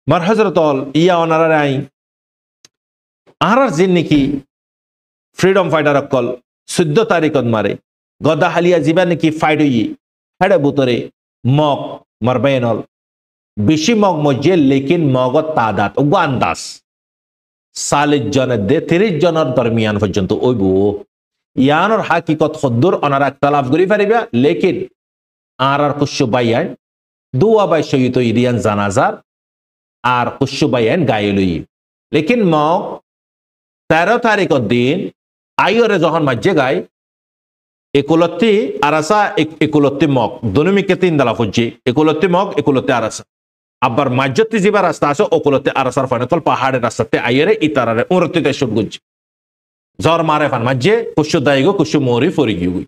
মার হজরতল ইয়া অনারার আই আহার জিন নাকি ফ্রিডম ফাইটার অকল 14 তারিখত মারে গদা হালিয়া জিবা নাকি ফাইট হই হেডে বুতরে মগ মারবাইনল বেশি মগ মজে লেকিন মগত তাদাত ও আন্দাজ 40 জনের দে 30 জনের দরমিয়ান পর্যন্ত ওইব ইয়ানোর হাকিকত খদ্দুর অনারা একতলাফ করি পারিবা লেকিন আর কুশু বাইয়ান দুয়া বাই শহীদ ইরিয়ান জানাজার আর কুশু বাইয়ান গায়লই লেকিন মগ 13 তারিখের দিন আইরে যখন মাঝে গায় একুলত্তি আরাসা একুলত্তি মগ দনুমিকে 3 দালা ফুজি একুলত্তি মগ একুলত্তি আরাসা আবার মাঝ্যতি জিবা রাস্তা আছে ওকুলত্তি আরাসার ফানেতল পাহাড়ের রাস্তাতে আইরে ইতারারে উরতিতে শুট গুজি জ্বর মারে ফান মাঝে কুশু দাইগো কুশু মরি ফরি গিয়ে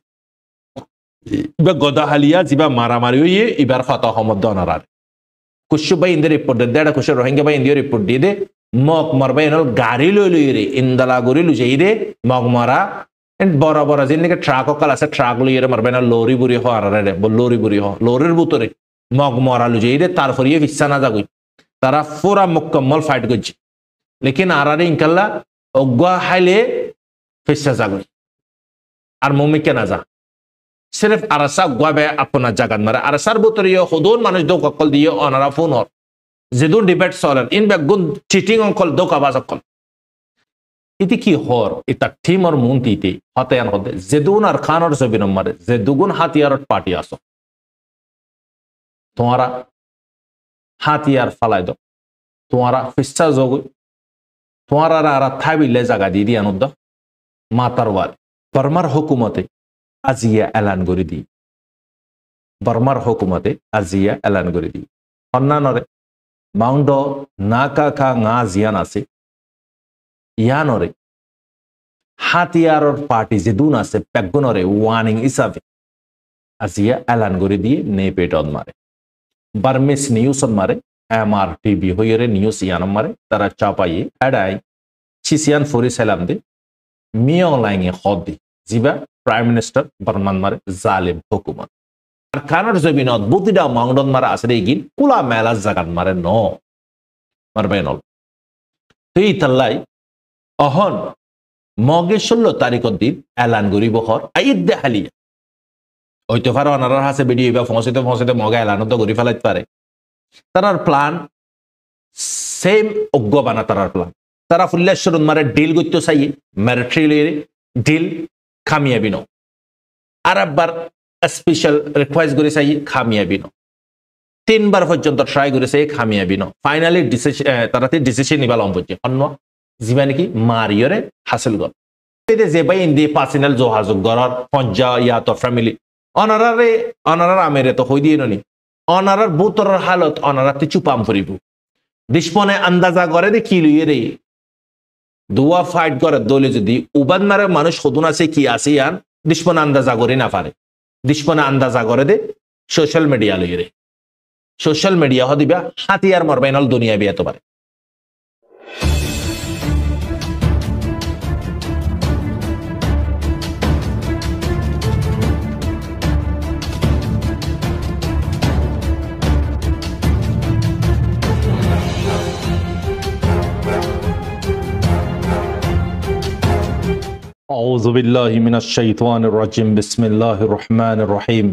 ইবা গদা হালিয়া জিবা মারামারি হইয়ে ইবার ফাতা হমদ অনারার কুশু বাই ইন্দের রিপোর্ট দেড়া কুশু রোহিঙ্গা বাই ইন্দিও রিপোর্ট দিয়ে দে মগ মারবাইনল গাড়ি লই লই রে ইন্দালা গরি লুজাই দে মগ মারা বড় বড় যেদিকে ট্রাক অকাল আছে ট্রাক লইয়ে মারবাইনা লরি বুড়ি হওয়ারে লরি বুড়ি হ লরির ভিতরে মগ মরা লুজাই দে তারপর ইয়ে ফিসা না যাগুই তারা পুরা মুকম্মল ফাইট করছে লেকিন আরারে ইনকাল্লা অজ্ঞা হাইলে ফিসা যাগুই আর মমিকে না যা সির্ফ আরাসা গাবে আপনার জাগাত মারে আরাসার ভিতরে হদুন মানুষ দো ককল দিয়ে অনারা ফোন হর যেদুন ডিবেট চলেন ইন বেগুন চিটিং অকল দোকাবাজ অকল ইতি কি হর এটা টিমর মুন্তিতে হতেয়ান হতে যেদুন আর খানর ছবি নম্বরে যে দুগুণ হাতিয়ারত পার্টি আসো তোমারা হাতিয়ার ফালাই দাও তোমারা ফিসা যোগ তোমারা আর থাইবিলে জায়গা দিয়ে দিয়ে আনুদ মাতার ওয়াল বর্মার হুকুমতে আজিয়া এলান করে দি বর্মার হুকুমতে আজিয়া এলান করে দি অন্যান্যরে মাউন্ড না কা ngা জিয়ান আছে ইয়ানরে হাতিয়ারর পার্টি যে দুন আছে পেগুনরে ওয়ার্নিং হিসাবে আজিয়া এলান করে দিয়ে নেপেটন মারে বার্মিস নিউজ মারে MRTV হইরে নিউজ ইয়ান মারে তারা চাপাইয়ে এডাই চিসিয়ান ফরি সালাম দে মিয়ং লাইঙে হদি জিবা প্রাইম মিনিস্টার বর্মান মারে জালিম হুকুমত আর খানর জমিনত বুতিডা মাউন্ডন মারা আসরে গিন কুলা মেলা জাগান মারে ন মারবে নল তুই তাল্লাই অহন মগে 16 তারিখের দিন এলান গরিব হর আইদ দে হালিয়া হইতে পারে অনারার হাসে ভিডিও বা ফসিতে মগে এলান তো গরি ফেলাইতে পারে তারার প্ল্যান সেম অজ্ঞ বানা তারার প্ল্যান তারা ফুল্লেশ্বর মারে ডিল করতে চাই ম্যারিট্রি ডিল খামিয়াবি ন আর একবার স্পেশাল রিকোয়েস্ট করে চাই খামিয়াবি ন 3 বার পর্যন্ত ট্রাই করেছে খামিয়াবি ন ফাইনালি তারাতে ডিসিশন নিবা লম পড়ছে অন্য জিবা নাকি মারিয়রে হাসিল গল যে বাই ইন্দি পার্সোনাল যোগাযোগ করার পঞ্জা ইয়া তো ফ্যামিলি অনারার আমেরে তো হই দিয়ে নি অনারার বুতরের হালত অনারাতে চুপাম ফুরিব দিশপনে আন্দাজা করে দে কি লইয়ে রে দুয়া ফাইট করে দলে যদি উবাদ মারে মানুষ সদুন আছে কি আছে ইয়ান দিশপনে আন্দাজা করে না পারে দিশপনে আন্দাজা করে দে সোশ্যাল মিডিয়া লইয়ে রে সোশ্যাল মিডিয়া হদিবা হাতিয়ার মারবাইনল দুনিয়া বিয়াতে পারে أعوذ بالله من الشيطان الرجيم بسم الله الرحمن الرحيم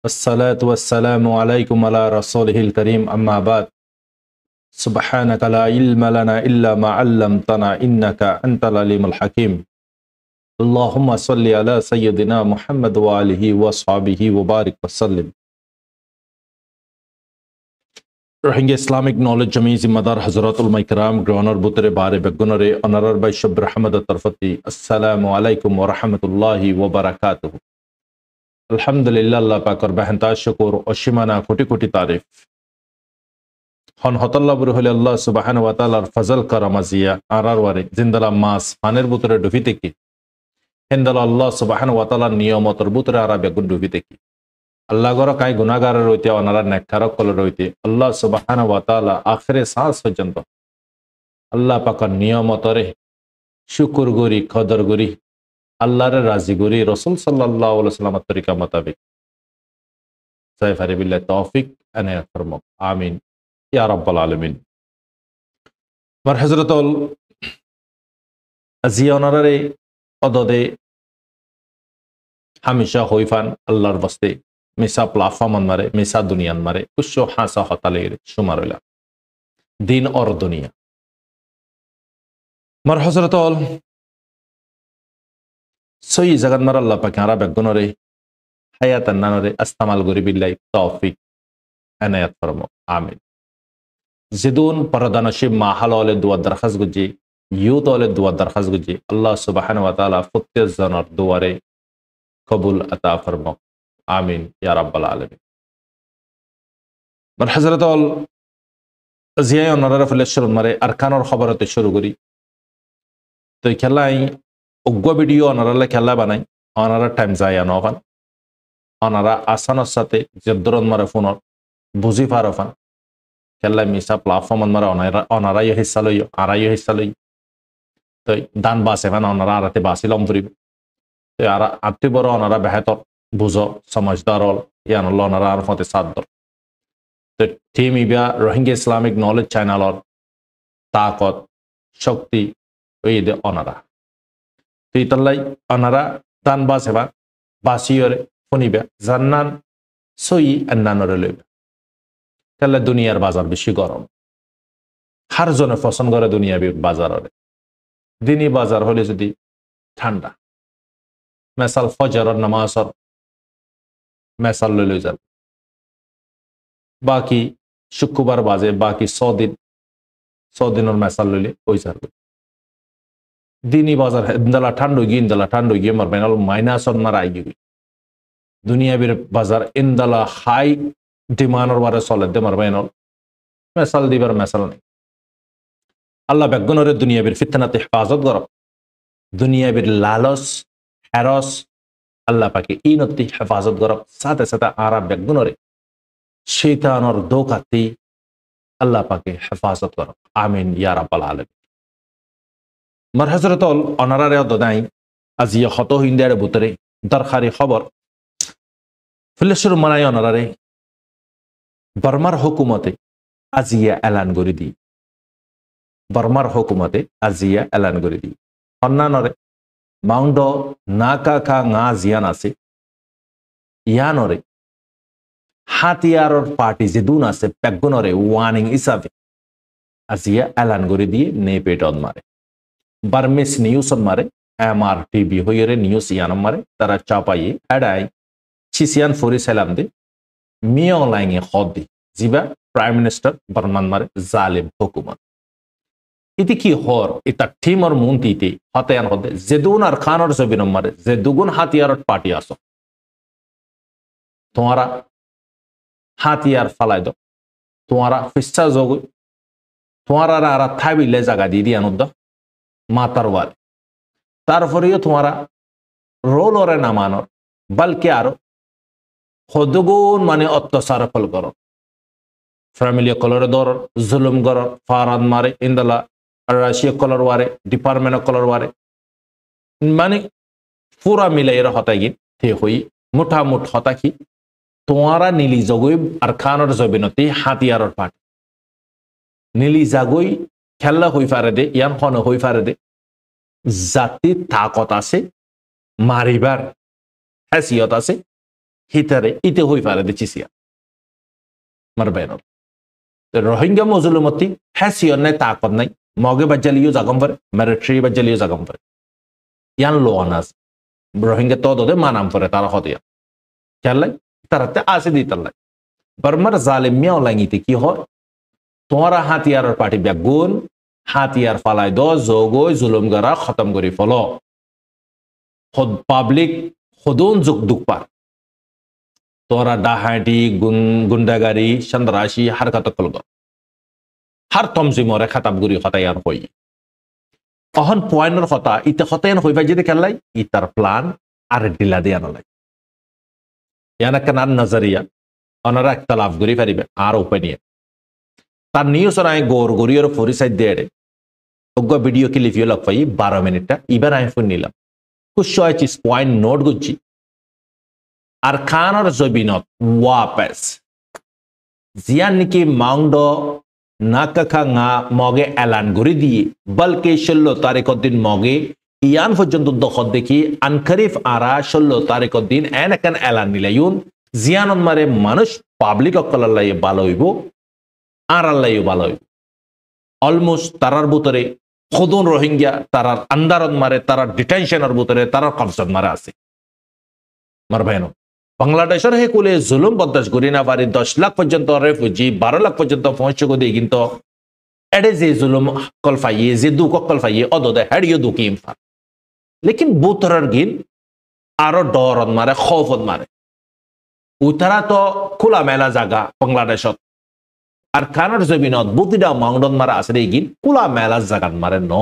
الصلاة والسلام عليكم على رسوله الكريم أما بعد سبحانك لا علم لنا إلا ما علمتنا إنك أنت العليم الحكيم اللهم صل على سيدنا محمد وآله وصحبه وبارك وسلم রোহিঙ্গা ইসলামিক নলেজ জমি জিম্মাদার হযরতুল মাইকরাম গ্রহণের বুতরে বারে বেগুনরে অনারার বাই সব রহমতের তরফতি আসসালামু আলাইকুম ওয়া রাহমাতুল্লাহি ওয়া বারাকাতুহু আলহামদুলিল্লাহ আল্লাহ পাকের বেহেনতা শুকর অসীমানা কোটি কোটি তারিফ হন হতাল্লাহ বুর হলে আল্লাহ সুবহানাহু ওয়া তাআলার ফজল কারামাজিয়া আরার ওয়ারে জিন্দালা মাস পানের বুতরে ডুবি থেকে হেন্দালা আল্লাহ সুবহানাহু ওয়া তাআলার নিয়মতের বুতরে আরা বেগুন ডুবি থেকে আল্লাহ গর কাই গুনাহগারের রইতে অনারা নেককারক কল রইতে আল্লাহ সুবহানাহু ওয়া তাআলা আখিরে সাস পর্যন্ত আল্লাহ পাকের নিয়মতরে শুকর গরি কদর গরি আল্লাহর রাজি গরি রাসূল সাল্লাল্লাহু আলাইহি ওয়াসাল্লামের তরিকা মোতাবেক সাইফারে বিল্লাহ তৌফিক আনায়াত ফরমাক আমিন ইয়া রাব্বাল আলামিন। আমার হযরতুল জিয়নারে অদদে হামেশা হইফান আল্লাহর বস্তে মিসা প্লাফামান মারে মিসা দুনিয়ান মারে কুশো হাসা হতালের সুমারইলা দিন অর দুনিয়া। মার হযরতুল সই জাগাত মার আল্লাহ পাকে আরা বেগুনরে হায়াতান নানরে আস্তামাল গরি বিল্লাহি তৌফিক এনায়াত ফরমো আমিন। জিদুন পরদানশিব মাহাল ওলে দুয়া দরখাস্ত গুজি ইউত ওলে দুয়া দরখাস্ত গুজি আল্লাহ সুবহানাহু ওয়া তাআলা প্রত্যেক জনের দুয়ারে কবুল আতা ফরমো আমিন ইয়া রাব্বাল আলামিন। মার হযরতুল জিয়াই অনরা ফিলেশ্বর মারে আরকানর খবরতে শুরু করি তো খেলাই অজ্ঞ ভিডিও অনারালে খেলা বানাই অনারা টাইম যায় নফান অনারা আসানোর সাথে জেদ্দরন মারে ফোনত বুঝি পারফান খেলা মিসা প্ল্যাটফর্ম মারে অনারাই হিস্সা লই আড়াই হিস্সা লই তো দান বাসে ফান অনারা আরাতে বাসিলম ফুরিব তো আর আত্মি বড় অনারা বেহেতর বুঝো সমাজদার হল ইয়ান অনারা আর ফতে সাদ্দর তো টিম ইবিয়া রোহিঙ্গা ইসলামিক নলেজ চ্যানেলর তাকত শক্তি ওই দে অনারা তুই তাল্লাই অনারা দান বাসেবা বাসিয়রে ফনিবা জান্নান সই আন্নানরে লইবা তাহলে দুনিয়ার বাজার বেশি গরম হার জনে পছন্দ করে দুনিয়া বাজারে দিনই বাজার হলে যদি ঠান্ডা মেসাল ফজরের নামাজর মেসাল লই যাবে বাকি শুক্রবার বাজে বাকি 100 দিনের মেসাল লইলে ওই যাবে দিনই বাজার ইন্দলা ঠান্ডা গিয়ে মারবে না মাইনাস মার আই গিয়ে দুনিয়াবির বাজার ইন্দলা হাই ডিমান্ডর বারে চলে দে মারবে না মেসাল দিবার মেসাল নেই আল্লাহ বেগুনরে দুনিয়াবির ফিতনাতে হেফাজত করব দুনিয়াবির লালস হেরস আল্লাহ পাকে ইনতি হেফাজত করব সাথে সাথে আরা বেগুনরে শয়তানর দোকাতি আল্লাহ পাকে হেফাজত করব আমিন ইয়া রাব্বাল আলামিন। মার হযরতুল অনারারে দদাই আজিয়া হত হিন্দারে বুতরে দরখারি খবর ফিলেশ্বর মানায় অনারারে বর্মার হুকুমতে আজিয়া এলান করে দি বর্মার হুকুমতে আজিয়া এলান করে দি অন্যানরে মাউন্ড না কা ngা জিয়ান আছে ইয়ানরে হাতিয়ারর পার্টি যে দুন আছে পেগুনরে ওয়ার্নিং হিসাবে আজিয়া এলান করে দিয়ে নে পেটন মারে বার্মিস নিউজ মারে MRTV হইরে নিউজ ইয়ান মারে তারা চাপাইয়ে এডাই চিসিয়ান ফরি সালাম দে মিয়ং লাইঙে হদি জিবা প্রাইম মিনিস্টার বর্মান মারে জালিম হুকুমত ইতি কি হর ইতা টিমর মুন্তিতে হতায়ান হদে জেদুন আর খানর জবিন মারে যে দুগুন হাতিয়ার পার্টি আসো তোমারা হাতিয়ার ফালাই দো তোমারা ফিস্টা যোগ তোমারা আর থাবিলে জায়গা দিয়ে দিয়ে আনুদ মাতার ওয়াল তারপরেও তোমারা রোল ওরে নামানোর বলকে আরো হদগুন মানে অত্যাচার ফল করো ফ্যামিলি কলর দর জুলুম কর ফারাদ মারে ইন্দলা রাশিয়া কলর ওয়ারে ডিপার্টমেন্ট কলর ওয়ারে মানে পুরা মিলে এর হতাই গিয়ে থে হই মুঠামুঠ হতা কি তোমারা নীলি জগই আর খানর জবিনতি হাতিয়ারর পাট নীলি জাগই খেলা হই পারে দে ইয়ান খন হই পারে দে জাতি তাকত আছে মারিবার হেসিয়ত আছে হিতারে ইতে হই পারে দে চিসিয়া মারবেন রোহিঙ্গা মজলুমতি হেসিয়ত নাই তাকত নাই মগে বাজ্জালিও জাগম পারে মিলিটারি বাজ্জালিও জাগম পারে ইয়ান লোয়ানাস রোহিঙ্গা তো দে মানাম পারে তারা হতিয়া খেলাই তারাতে আসে দিতাল্লাই বর্মার জালিম মিয়াও লাঙ্গিতে কি হয় তোমারা হাতিয়ারের পার্টি ব্যাগুন হাতিয়ার ফালাই দ যোগই জুলুম গারা খতম করি ফল পাবলিক হদুন যুগ দুঃখ পার তোরা ডাহাটি গুন্ডাগারি সন্ত্রাসী হারকাত কলগ হার তমজি মরে খাতাব গুরি হতায়ার হই অহন পয়েন্টর হতা ইতে হতায়ান হইবা যদি খেললাই ইতার প্ল্যান আর ডিলা দিয়া নলাই ইয়ানা কানার নজরিয়া অনারা একতলাফ গুরি পারিবে আর ওপেনিয়ন তার নিউজ আই গোর গরিয়র পরিচয় দিয়ে অজ্ঞ ভিডিও ক্লিপিও লগ পাই 12 মিনিটটা ইবার আমি ফোন নিলাম কুশয় চিজ পয়েন্ট নোট গুচ্ছি আর খানর জবিনত ওয়াপেস জিয়ান নিকি মাউন্ড নাকা nga মগে এলান করে দিয়ে বলকে 16 তারিখের দিন মগে ইয়ান পর্যন্ত দখল দেখি আনখরিফ আরা 16 তারিখের দিন এন এলান নিলাইউন জিয়ানন মারে মানুষ পাবলিক অকল্লাই ভালো হইব আর আল্লাহও ভালো হইব অলমোস্ট তারার ভিতরে খোদন রোহিঙ্গা তারার আন্দারত মারে তারার ডিটেনশনের ভিতরে তারার কবজত মারে আছে মার ভাইনো বাংলাদেশের হে কুলে জুলুম বরদাস্ত করি না পারি 10 লাখ পর্যন্ত রেফিউজি 12 লাখ পর্যন্ত পৌঁছে গো দিয়ে কিন্তু এডে যে জুলুম কল ফাইয়ে যে দুঃখ কল ফাইয়ে অদদে হেডিও দুঃখী ইমফা লেকিন বুতরার গিন আরো ডরত মারে খৌফত মারে উতারা তো খোলা মেলা জায়গা বাংলাদেশত আর খানার জমিনত বুতিটা মাংডন মারা আছে গিন খোলা মেলা জায়গাত মারে ন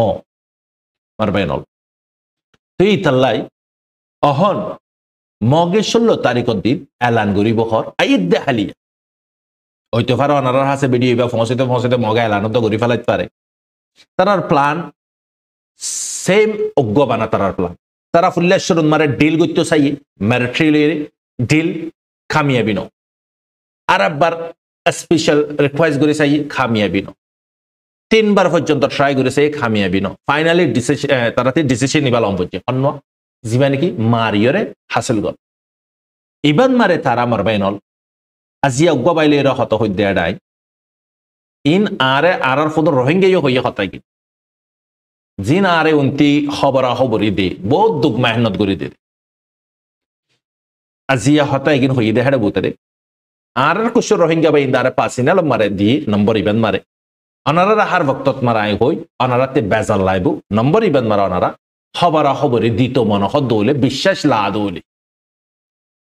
মারবে নল তুই তাল্লাই অহন মগে 16 তারিখের দিন এলান গরিব হর আইদ দেহালিয়া হইতে পারে অনারার হাসে ভিডিও বা ফসিতে মগে এলানত গরি ফেলাইতে পারে তারার প্ল্যান সেম অজ্ঞ বানা তারার প্ল্যান তারা ফুল্লেশ্বর মারে ডিল করতে চাই ম্যারিট্রিলি ডিল খামিয়াবি ন আর একবার স্পেশাল রিকোয়েস্ট করে চাই খামিয়াবি ন 3 বার পর্যন্ত ট্রাই করে চাই খামিয়াবি ন ফাইনালি তারা ডিসিশন নিবা লম পড়ছে অন্য জিবা নাকি মারিয়রে হাসিল গল ইবান মারে তারা মারবাইনল আজিয়া অজ্ঞ বাইলে এরা হত হই দেয়া ডাই ইন আরে আরার ফুদ রোহিঙ্গা হইয়া হতাই কি জিন আরে উন্তি খবরা খবরি দে বহুত দুঃখ মেহনত করে দে আজিয়া হতাই কিন হই দেহাড়ে বুতরে আর কুশ রোহিঙ্গা বাই ইন্দারে পাসিনাল মারে দি নম্বর ইবান মারে অনারা হার বক্তত মারাই হই অনারাতে বেজাল লাইবু নম্বর ইবান মারা অনারা খবরা খবরি দিত মনহ দৌলে বিশ্বাস লা দৌলে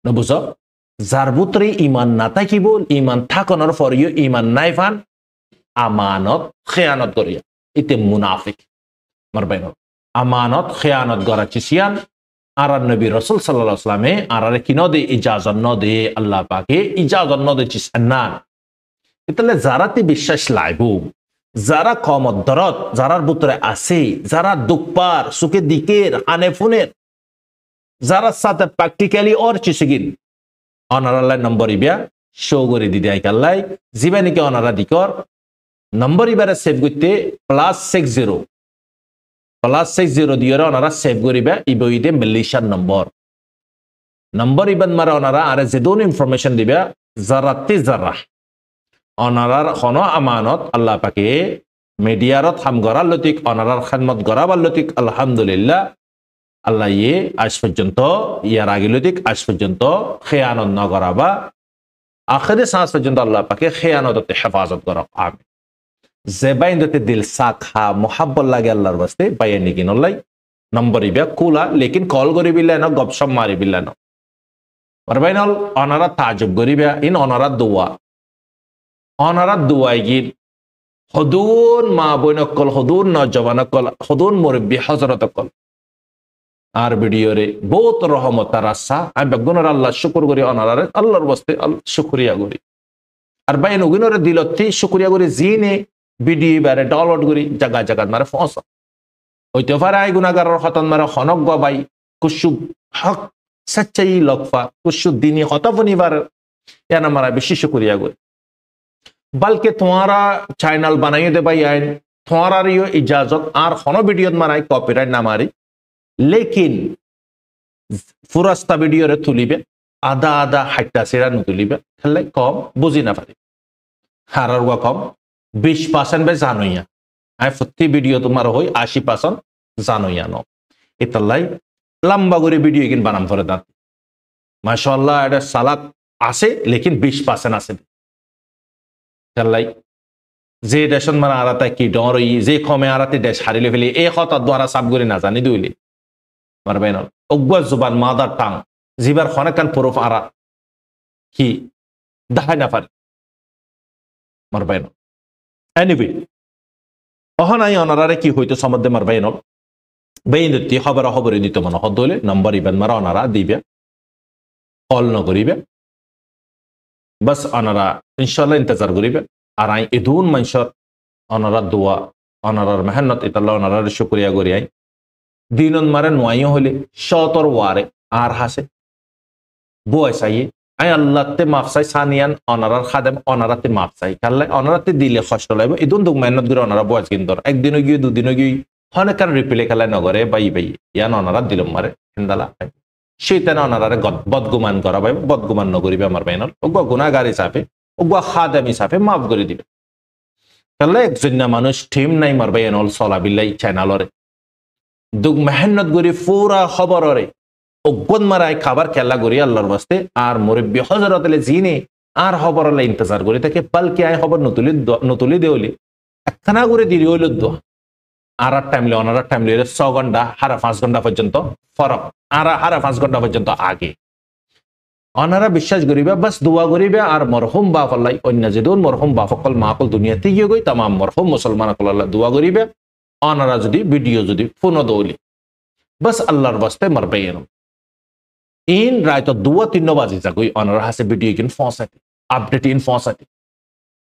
নবুঝ যার বুতরে ইমান না থাকিব ইমান থাকনের ফরিও ইমান নাই ফান আমানত খেয়ানত করিয়া ইতে মুনাফিক মারবাইন আমানত খেয়ানত গরা চিসিয়ান আর নবী রাসূল সাল্লাল্লাহু আলাইহি ওয়াসাল্লামে আরারে কিনো দে ইজাজত ন দে আল্লাহ পাকে ইজাজত ন দে চিসান্নান ইতলে যারাতে বিশ্বাস লাইবু যারা কমত দরদ যারার বুতরে আছে যারা দুঃপার সুখে দিকের আনে ফুনের যারা সাথে প্র্যাকটিক্যালি অর চিসিগিন অনারাল্লাহ নম্বর ইবিয়া শো করে দিদি আই কাল্লাই জীবানিকে অনারা দিকর নম্বর ইবারে সেভ করতে +60 দিয়ে অনারা সেভ করিবা ইবইদে মালয়েশিয়ার নম্বর ইবান মারা অনারা আরে যেদুন ইনফরমেশন দিবা জারাতে জারা অনারার খন আমানত আল্লাহ পাকে মিডিয়ারত হাম গরার লতিক অনারার খেদমত গরাবার লতিক আলহামদুলিল্লাহ আল্লাহ ইয়ে আজ পর্যন্ত ইয়ার আগে লতিক আজ পর্যন্ত খেয়ানত ন করাবা আখেরে সাঁস পর্যন্ত আল্লাহ পাকে খেয়ানততে হেফাজত করা আমি যে বাইন্দতে দিল সাখা মোহাব্বত লাগে আল্লাহর বাস্তে বাইয়ে নিকি নল্লাই নম্বর ইবা কুলা লেকিন কল করি বিল্লা ন গপসপ মারি বিল্লা ন আর বাইনল অনারা তাজব করিবা ইন অনারা দুয়াই গিন হদুন মা বইনকল হদুন নজওয়ানকল হদুন মুরব্বী হযরতকল আর ভিডিওরে বহুত রহমত আর আশা আমি বেগুনের আল্লাহ শুকর করি অনারারে আল্লাহর বাস্তে শুকরিয়া করি আর বাইন উগিনরে দিলতি শুকরিয়া করি জিনে ভিডিও বারে ডাউনলোড করি জায়গা জায়গা মারে ফসা হইতে পারে আই গুনাহগারের হতন মারে হনক বাবাই কুসু হক সচ্চাই লকফা কুসু দিনী হতফনিবার ইয়ানা মারা বেশি শুকরিয়া করি बल्कि तुम्हारा चैनल बनाइए दे भाई आइन तुम्हारा रियो इजाजत आर खनो वीडियो माराई कॉपीराइट ना मारी लेकिन फुरस्ता वीडियो रे तुलिबे आधा आधा हाइटा सेरा नु तुलिबे खले कम बुझी ना पारी हारार हुआ कम 20% बे जानोइया आई फुत्ती वीडियो तुम्हारा होई 80% जानोइया नो इतलाई लंबा करे वीडियो किन बनाम फरे दा माशाअल्लाह एडा सालात आसे लेकिन 20% आसे चल्लाई जे देशन मारा आराता की डरई जे खमे आराते देश हारिले फेली ए खता द्वारा साब गरि ना जानि दुइले मारबाइन अग्वा जुबान मादार टांग जिबार खनकान पुरुफ आरा की दाहाय ना पारे मारबाइन एनीवे अहन आई अनारारे की होइतो समदे मारबाइन बेइनति खबरी दितो मन हदले नंबर इबान मारा अनारा दिबे कल न करिबे बस अनारा इंशाल्लाह इंतजार करिबे আর আই এদুন মানুষের অনারার দোয়া অনারার মেহনত ইতাল্লাহ অনারার শুকরিয়া করি আই দিনন মারে নোয়াইও হলে শতর ওয়ারে আর হাসে বয় চাইয়ে আই আল্লাহতে মাফ চাই সানিয়ান অনারার খাদেম অনারাতে মাফ চাই কারলে অনারাতে দিলে কষ্ট লাগবে ইদুন দুক মেহনত করে অনারা বয়স কিন্তু একদিনও গিয়ে দুদিনও গিয়ে হনেকার রিপ্লে খেলায় নগরে বাই ইয়ান অনারা দিলম মারে হিন্দালা সেইটানে অনারারে বদগুমান করা ভাই বদগুমান নগরিবে আমার বাইনল ওগুয়া গুনাহগার হিসাবে ওগুয়া খাদেম হিসাবে মাফ করে দিবে কারলে একজন মানুষ টিম নাই মার বাইনল সলা বিল্লাই চ্যানেলরে দুক মেহনত করি পুরা খবররে অজ্ঞন মারায় খাবার খেলা করি আল্লাহর বাস্তে আর মুরব্বী হজরতলে জিনে আর খবরলে ইন্তজার করি তাকে পালকি আয় খবর নতুলি দেওলি একখানা করে দিদি হইল দোয়া আর টাইমলে অনার টাইমলে 6 ঘন্টা হারা 5 ঘন্টা পর্যন্ত ফরক আর হারা 5 ঘন্টা পর্যন্ত আগে অনারা বিশ্বাস করিবে বাস দোয়া করিবে আর মরহুম বাপ আল্লাহ অন্য যেদুন মরহুম বাপ সকল মাকল দুনিয়াতে গিয়ে গই তাম মরহুম মুসলমান সকল আল্লাহ দোয়া করিবে অনারা যদি ভিডিও যদি ফোন দৌলি বাস আল্লাহর বাস্তে মরবে এরম ইন রায়তো 2-3 বাজি যাগই অনার হাসে ভিডিও কিন ফসাতি update in ফসাতি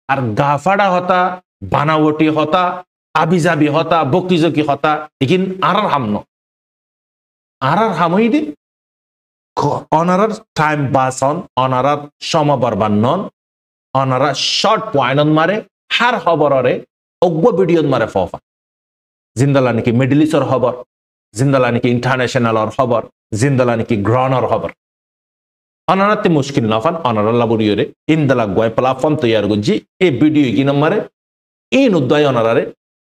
R গাফাড়া Hota বানাওটি Hota আবিজাবি Hota বকিজকি Hota Ekin আরার হামন আরার হামই দিন অনারার টাইম বাসন অনারার সমবরবান নন অনারা শর্ট পয়েন্ট মারে হার খবররে অজ্ঞ ভিডিও মারে ফফা জিন্দালা নাকি মিডল ইস্টর খবর জিন্দালা নাকি ইন্টারন্যাশনালর খবর জিন্দালা নাকি গ্রহণর খবর অনারাতে মুশকিল নফান অনারাল্লা বুড়িয়রে ইন্দালা গয় প্ল্যাটফর্ম তৈয়ার করছি এই ভিডিও কি নম্বরে ইন উদ্দয় অনারারে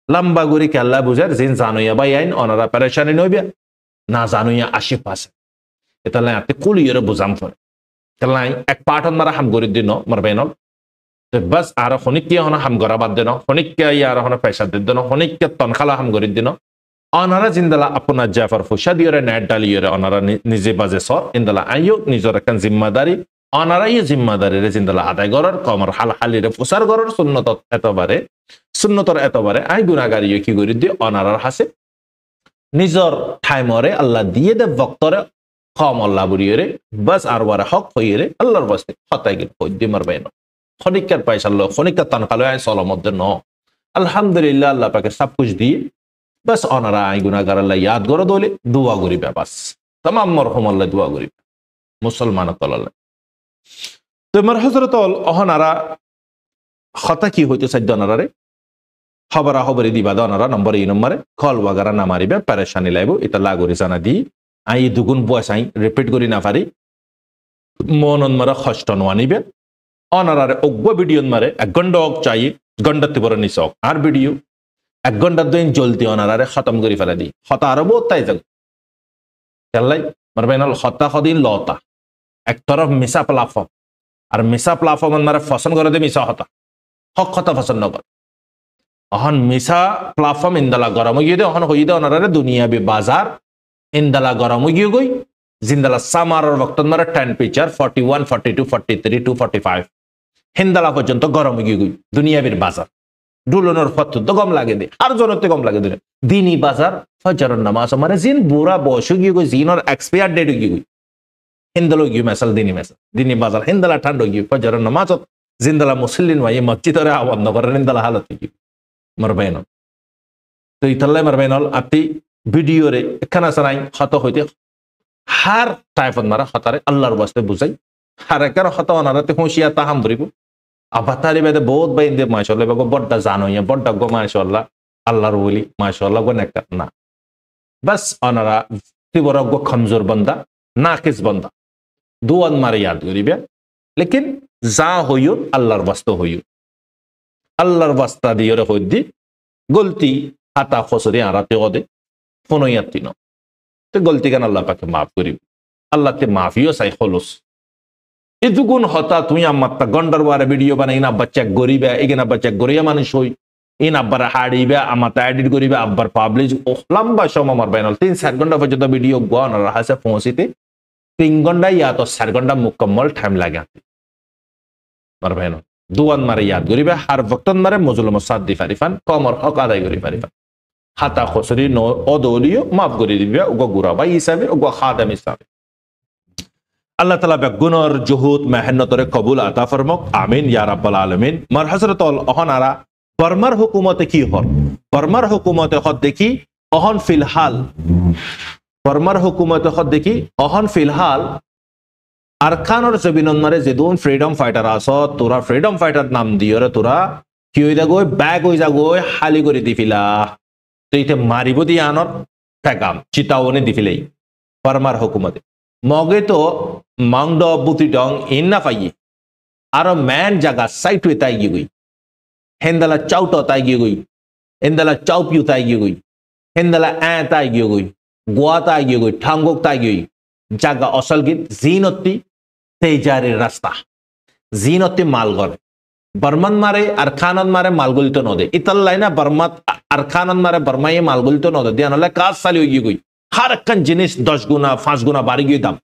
লম্বা গুরি কেল্লা বুঝার জিন জানুইয়া বাই আইন অনারা পেরেশানি নইবে না জানুইয়া 80% এটা লাই আতে কুলিয়রে বুঝাম ফরে তাই এক পাঠন মারা হাম গরি দিন মারবেনল তো বাস আর খনিকে হনা হাম গরা বাদ দিন খনিকে ইয়ার হনা পয়সা দিন খনিকে তনখালা হাম গরি দিন অনারা জিন্দালা আপনার জাফর ফুসা দিয়রে নেট ডালিয়রে অনারা নিজে বাজে সর ইন্দালা আইও নিজের একটা জিম্মাদারি অনারা এই জিম্মাদারিরে জিন্দালা আদায় করার কমর হাল হালিরে ফুসার করার সুন্নতর এতবারে আই গুনাহগারি কি করি দিয়ে অনারার হাসে নিজর টাইমরে আল্লাহ দিয়ে দে বক্তরে কম আল্লাহ বুড়িয়রে বাস আর ওয়ারা হক হইরে আল্লাহর বাস্তে হতাই গেল কই দি মারবে না খনিকার পয়সা লো খনিকার তনখালো আই সল মধ্যে ন আলহামদুলিল্লাহ আল্লাহ পাকে সব কিছু দিয়ে बस অনারা আই গুনাহগার আল্লাহ ইয়াদ করে দলে দোয়া করিবে বাস तमाम মরহুম আল্লাহ দোয়া করিবে মুসলমান আল্লাহ তোমার হযরত অহনারা খতা কি হইতে সাধ্য অনারারে খবরা খবরি দিবা অনারা নম্বর এই নম্বরে কল ওয়াগারা না মারিবে পেরেশানি লাইব এটা লাগরি জানা দি আই দুগুণ বয়স আই রিপিট করি না পারি মনন মারা কষ্ট নানিবে অনারারে অজ্ঞ ভিডিও মারে 1 ঘন্টা চাই ঘন্টাতে বড় নিছক আর ভিডিও 1 ঘন্টার দিন জলদি অনারারে খতম করে ফেলে দি খতা আরো বহুত তাই যাক চলাই মারবেনাল খতা খদিন লতা এক তরফ মিসা প্ল্যাটফর্ম আর মিসা প্ল্যাটফর্ম মারে ফসন করে দে মিসা হতা হক খতা ফসন নগর অহন মিসা প্ল্যাটফর্ম ইন্দালা গরম গিয়ে দে অহন হই দে অনারারে দুনিয়াবি বাজার ইন্দালা গরম গিয়ে গই জিন্দালা সামারর বক্তন মারে টেম্পারেচার 41 42 43 টু 45 হিন্দালা পর্যন্ত গরম গিয়ে গই দুনিয়াবির বাজার ডুলনের ফত তো কম লাগে দে আর জনতে কম লাগে দে দিনী বাজার ফজরের নামাজ মানে জিন বুড়া বয়স গিয়ে গই জিনর এক্সপায়ার ডেট গিয়ে গই হিন্দালো গিয়ে মেসাল দিনী বাজার হিন্দালা ঠান্ডা গিয়ে ফজরের নামাজ জিন্দালা মুসলিম ভাই মসজিদরে আবদ্ধ করে হিন্দালা হালত গিয়ে মারবেন তো ইতাল্লাই মারবেন আতি ভিডিওরে এখানে সারাই খত হইতে হার টাইফন মারা খতারে আল্লাহর বাস্তে বুঝাই হার একার খত অনারাতে হুঁশিয়া তাহাম ধরিব আবাতারি বেদে বহুত বাইন্দে মাশাআল্লাহ বাগো বড়টা জানো ইয়া বড়টা গো মাশাআল্লাহ আল্লাহর ওলি মাশাআল্লাহ গো নেক না বাস অনারা তিবর গো কমজোর বান্দা নাকিস বান্দা দুয়ান মারে ইয়াদ করিবে লেকিন যা হইও আল্লাহর বাস্তে হইও আল্লাহর বাস্তা দিয়রে হইদি গলতি হাতা খসরে আরাতে ওদে ফোনইয়াতি ন তো গলতি গান আল্লাহ পাকে মাফ করিব আল্লাহ তে মাফিও চাই খলস এটুকুন হতা তুই আমার গন্ডার বারে ভিডিও বানাই না বাচ্চা গরিবে এখানে বাচ্চা গরিয়া মানুষ হই ইন আব্বার হাড়িবে আমার এডিট করিবে আব্বার পাবলিশ লম্বা সময় আমার বাইনাল 3-4 ঘন্টা পর্যন্ত ভিডিও গন রাহাসে পৌঁছিতে 3 ঘন্টা ইয়া তো 4 ঘন্টা মুকম্মল টাইম লাগে আমার বাইনাল দুয়ান মারে ইয়াদ করিবে হার বক্তন মারে মজলুম সাদ্দি ফারিফান কমর হক আদায় করি ফারিফান হাতা খসরি নো অদলিও মাফ করে দিবে ওগো গুরাবা হিসাবে ওগো খাদাম হিসাবে আল্লাহ তাআলা বেগুনর জুহুদ মেহনতরে কবুল আতা ফরমাক আমিন ইয়া রাব্বাল আলামিন মার হযরত অহনারা বর্মার হুকুমতে কি হর বর্মার হুকুমতে হদ দেখি অহন ফিলহাল বর্মার হুকুমতে হদ দেখি অহন ফিলহাল আরখানোর জবিনন মারে যেদুন ফ্রিডম ফাইটার আস তোরা ফ্রিডম ফাইটার নাম দিয়রে তোরা কি হয়ে যাগো ব্যাগ হয়ে যাগো হালি করে দিফিলা তো ইতে মারিব দিয়ে আনর ফেকাম চিতাওনে দিফিলেই ফার্মার হুকুমতে মগে তো মাংড বুতি ডং ইন্না পাইয়ে আর ম্যান জাগা সাইট হয়ে তাই গিয়ে গই হেন্দালা চাউট তাই গিয়ে গই হেন্দালা চাউপিউ তাই গিয়ে গই হেন্দালা তাই গিয়ে গই গোয়া তাই গিয়ে গই ঠাঙ্গক তাই গিয়ে জাগা অসল গীত জিনত্তি তেজারের রাস্তা জিনত্তি মালগর বর্মান মারে আর খানন মারে মালগুলিত নদে ইতাল্লাই না বর্মাত আর খানন মারে বর্মাইয়ে মালগুলিত নদে দিয়ে নলে কাজ চালি হয়ে গই হার একখান জিনিস 10 গুণা 5 গুণা বাড়ি গিয়ে দাম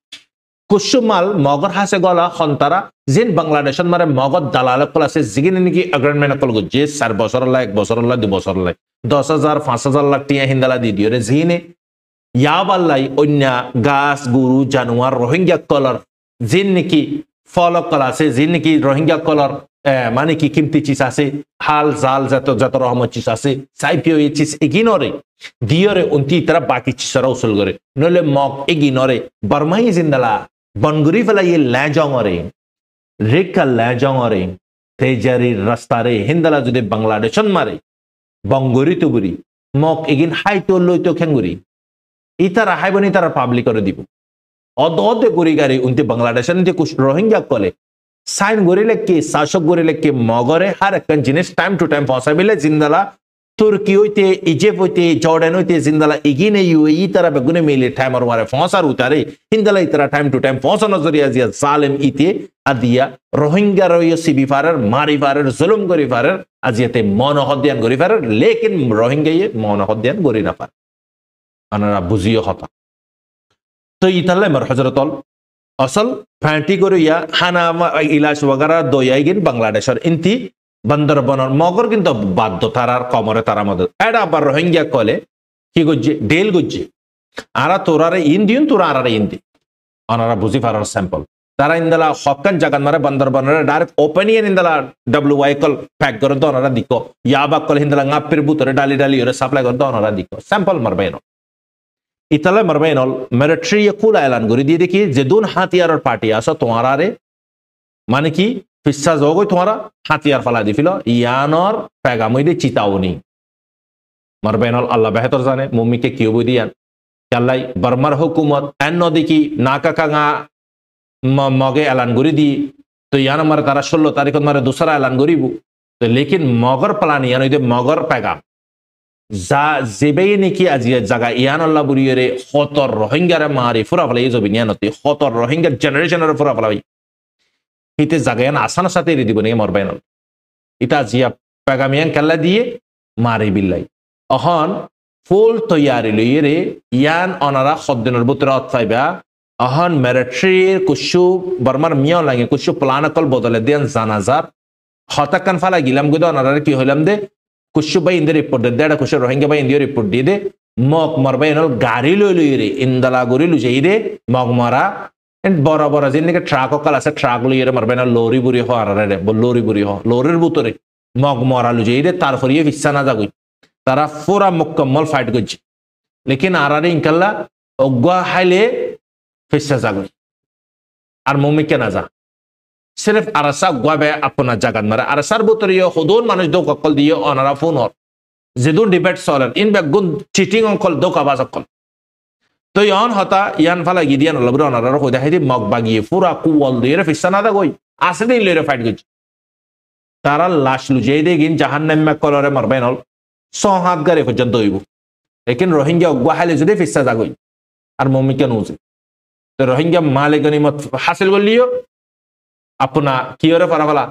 কুসুম মাল মগর হাসে গলা খন্তারা যেন বাংলাদেশত মারে মগর দালাল কল আছে যিগিন নাকি এগ্রিমেন্ট কল গজে 4 বছর লাই 1 বছর লাই 2 বছর লাই 10,000 5,000 লাখ টিয়া হিন্দালা দি দিও রে জিনে ইয়াবাল্লাই অন্য গাছ গরু জানোয়ার রোহিঙ্গা কলর যেন নাকি ফলক কল আছে যেন নাকি রোহিঙ্গা কলর মানে কি কিমতি চিজ আছে হাল জাল যত যত রহমত চিজ আছে সাইপিও এই চিজ এগিনরে দিয়রে উন্তি তারা বাকি চিজরা উসুল করে নলে মগ এগিনরে বর্মাই জিন্দালা বনগুরি ফেলা ইয়ে ল্যাজংরে রেখা ল্যাজংরে তেজারির রাস্তারে হিন্দালা যদি বাংলাদেশন মারে বঙ্গরি তুগুরি মগ এগিন হাইটো লইতো খেঙ্গুরি ইতারা হাইবনি তারা পাবলিক করে দিব অদ অদে গুরি গাড়ি উন্তি বাংলাদেশন যে কুছ রোহিঙ্গা কলে সাইন গরিলে কি শাসক গরিলে কি মগরে হার একখান জিনিস টাইম টু টাইম পসিবল জিন্দালা তুর্কি হইতে ইজিপ্ট হইতে জর্ডান হইতে জিন্দালা ইগিনে ইউএই তারা বেগুনে মিলে টাইম আর মারে ফসার উতারে হিন্দালা ইতারা টাইম টু টাইম ফসা নজরিয়া জিয়া জালেম ইতে আদিয়া রোহিঙ্গা রইয় সিবি ফারের মারি ফারের জুলুম করি ফারের আজিয়াতে মন হদ্যান করি ফারের লেকিন রোহিঙ্গা ইয়ে মন হদ্যান করি না পারে আনারা বুঝিও হতা তো ইতালে মার হযরতল असल फैंटी करो या हाना इलाज वगैरह दो याइगिन बांग्लादेशर इंती बंदर बनर मगर किंतु बाध्য তারার কমরে তারা মদত এডা আবার রোহিঙ্গা কলে কি গজ্জে ডেল গজ্জে আরা তোরারে ইন্দিয়ন তোরা আরারে ইন্দি আনারা বুঝি ফারার স্যাম্পল তারা ইন্দালা হকান জাগান মারে বন্দর বনরে ডাইরেক্ট ওপেনিয়ন ইন্দালা ডব্লিউআই কল প্যাক করে দনরা দিকো ইয়াবা কল হিন্দালা গাপ্পির বুতরে ডালি ডালি ওরে সাপ্লাই করে দনরা দিকো স্যাম্পল মারবেনো ইতালে মারবেনল মিলিটারি কুল এলান করে দিয়ে দেখি যে দুন হাতিয়ারের পার্টি আসো তোমারা রে মানে কি ফিসা জগই তোমারা হাতিয়ার ফালা দিছিল ইয়ানর পেগামইদে চিতাওনি মারবেনল আল্লাহ বেহতর জানে মুমিকে কিউ বুদিয়ান আল্লাহ বর্মার হুকুমত এন নদী কি নাকাকাঙা মগে এলান করে দি তো ইয়ান মারে তারা 16 তারিখ মারে দুসরা এলান করিব তো লেকিন মগর প্লান ইয়ান মগর পেগাম যা যেবেই নাকি আজিয়া জায়গা ইয়ান আল্লাহ বুড়িয়ে হতর রোহিঙ্গারে মারি ফুরা ফেলাই যাবি নিয়ানতি হতর রোহিঙ্গার জেনারেশনের ফুরা ফেলাই হিতে জায়গায় আসানোর সাথে এড়িয়ে দিব নাকি মরবাই নল ইটা জিয়া পেগামিয়ান কেল্লা দিয়ে মারি বিল্লাই অহন ফুল তৈয়ারি লইয়ে রে ইয়ান অনারা সদ্দিনের বুতরে অথাইবা অহন মিলিটারির কুসু বর্মার মিয়াও লাগে কুসু প্লান কল বদলে দেন জানাজার হতাকান ফালা গিলাম গুদে অনারা কি হইলাম দে কুসু বাই ইন্দের রিপোর্ট দে দেড় কুসু রোহিঙ্গা বাই ইন্দিও রিপোর্ট দিয়ে দে মগ মরবাই নল গাড়ি লই লই রে ইন্দালা গরি লুজাই দে মগ মরা বড় বড় যেদিকে ট্রাক অকাল আছে ট্রাক লই রে মরবাই না লরি বুড়ি হ আর রে লরি বুড়ি হ লরির বুতরে মগ মরা লুজাই দে তারপরে ফিসা না যাগুই তারা পুরা মুকম্মল ফাইট করছে লেকিন আরারে ইনকাল্লা অজ্ঞা হাইলে ফিসা যাগুই আর মুমিকে না যা सिर्फ अरसा गुआबे अपना जगत मरे अरसार बुतरियो खुदून मानुष दो कल दियो अनरा फोन और जिदुन डिबेट सॉलर इन बे गुन चीटिंग ऑन कल दो काबाज कल तो यान होता यान फला गिदियन लबरो अनरा खुदा है मग बागी पूरा कुवल दिरे फिसना दा कोई आसे दिन लेरे फाइट गज तारा लाश लुजे दे गिन जहन्नम में कलरे मरबे नल सो हाथ गरे फजन दोइबो लेकिन रोहिंग्या गुआ हाले जदे फिसा जा कोई और मम्मी के नोजे तो रोहिंग्या माले गनीमत हासिल कर लियो अपना कियोरे फराफला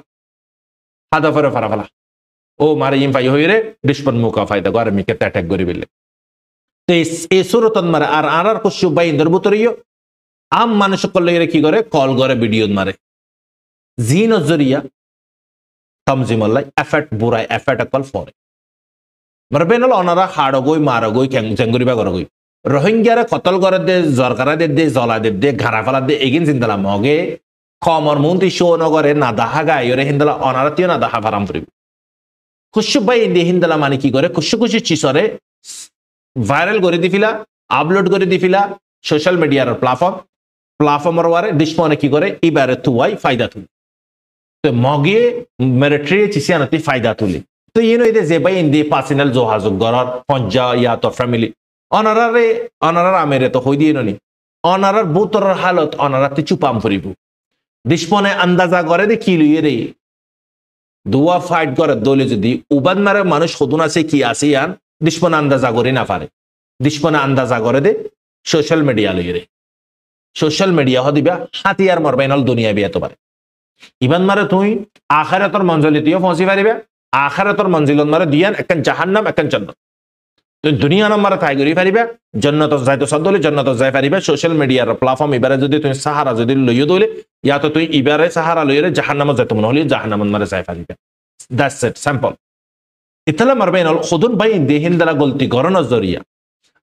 हादा फरे फराफला ओ मारे इम फाई होइरे दुश्मन मुका फायदा गरे मिके अटैक करि बिले ते ए सुरतन मारे আর আর কুসু বাই ইন্দর বুতরিयो আম মানুষ কল্লে কি করে কল করে ভিডিও মারে জিন জরিয়া তামজিমাল্লাহ এফেক্ট বুরাই এফেক্ট কল ফরে মারবেনল অনারা হাড় গই মার গই জঙ্গরিবা করে গই রোহিঙ্গারে কতল করে দে জরকারা দে জলা দে ঘাড়া ফালা দে এগিন জিন্দালা মগে কমর মন্ত্রী শো নগরে না দাহা গায়ে হিন্দালা অনারাতীয় না দাহা ফারাম করিব খুশু বাই ইন্দি হিন্দালা মানে কি করে খুশু খুশু চিসরে ভাইরাল করে দিফিলা আপলোড করে দিফিলা সোশ্যাল মিডিয়ার প্ল্যাটফর্ম প্ল্যাটফর্মের ওয়ারে ডিসপনে কি করে ইবারে তুয়াই ফায়দা তুলি তো মগে মিলিটারি চিসিয়ানতি ফায়দা তুলি তো ইনো যে বাই ইন্দি পার্সোনাল যোগাযোগ গরার পঞ্জা ইয়া তো ফ্যামিলি অনারার আমেরে তো হই দিয়ে নি অনারার বুতরের হালত অনারাতে চুপাম ফুরিব ডিসপনে আন্দাজা করে দে কি লইয়ে রে দুয়া ফাইট করে দলে যদি উবাদ মারে মানুষ সদুন আছে কি আছে ইয়ান ডিসপনে আন্দাজা করে না পারে ডিসপনে আন্দাজা করে দে সোশ্যাল মিডিয়া লইয়ে রে সোশ্যাল মিডিয়া হদিবা হাতিয়ার মরবাইনল দুনিয়া বিয়াতে পারে ইবান মারে তুই আখিরাতর মঞ্জিলতিও পৌঁছি পারিবে আখিরাতর মঞ্জিলত মারে দিয়ান একখান জাহান্নাম একখান জান্নাত তুই দুনিয়া নাম মারে তাই করি পারিবে জান্নাত যাইতো সদলে জান্নাত যাই পারিবে সোশ্যাল মিডিয়ার প্ল্যাটফর্ম ইবারে যদি তুই সাহারা যদি লইও দলে ইয়া তো তুই ইবারে সাহারা লইরে জাহান্নাম যাইতো মনে হলি জাহান্নাম মারে যাই পারিবে দ্যাটস ইট সিম্পল ইতলা মারবাইনল খুদুন বাই দেহিন দ্বারা গলতি গরন জরিয়া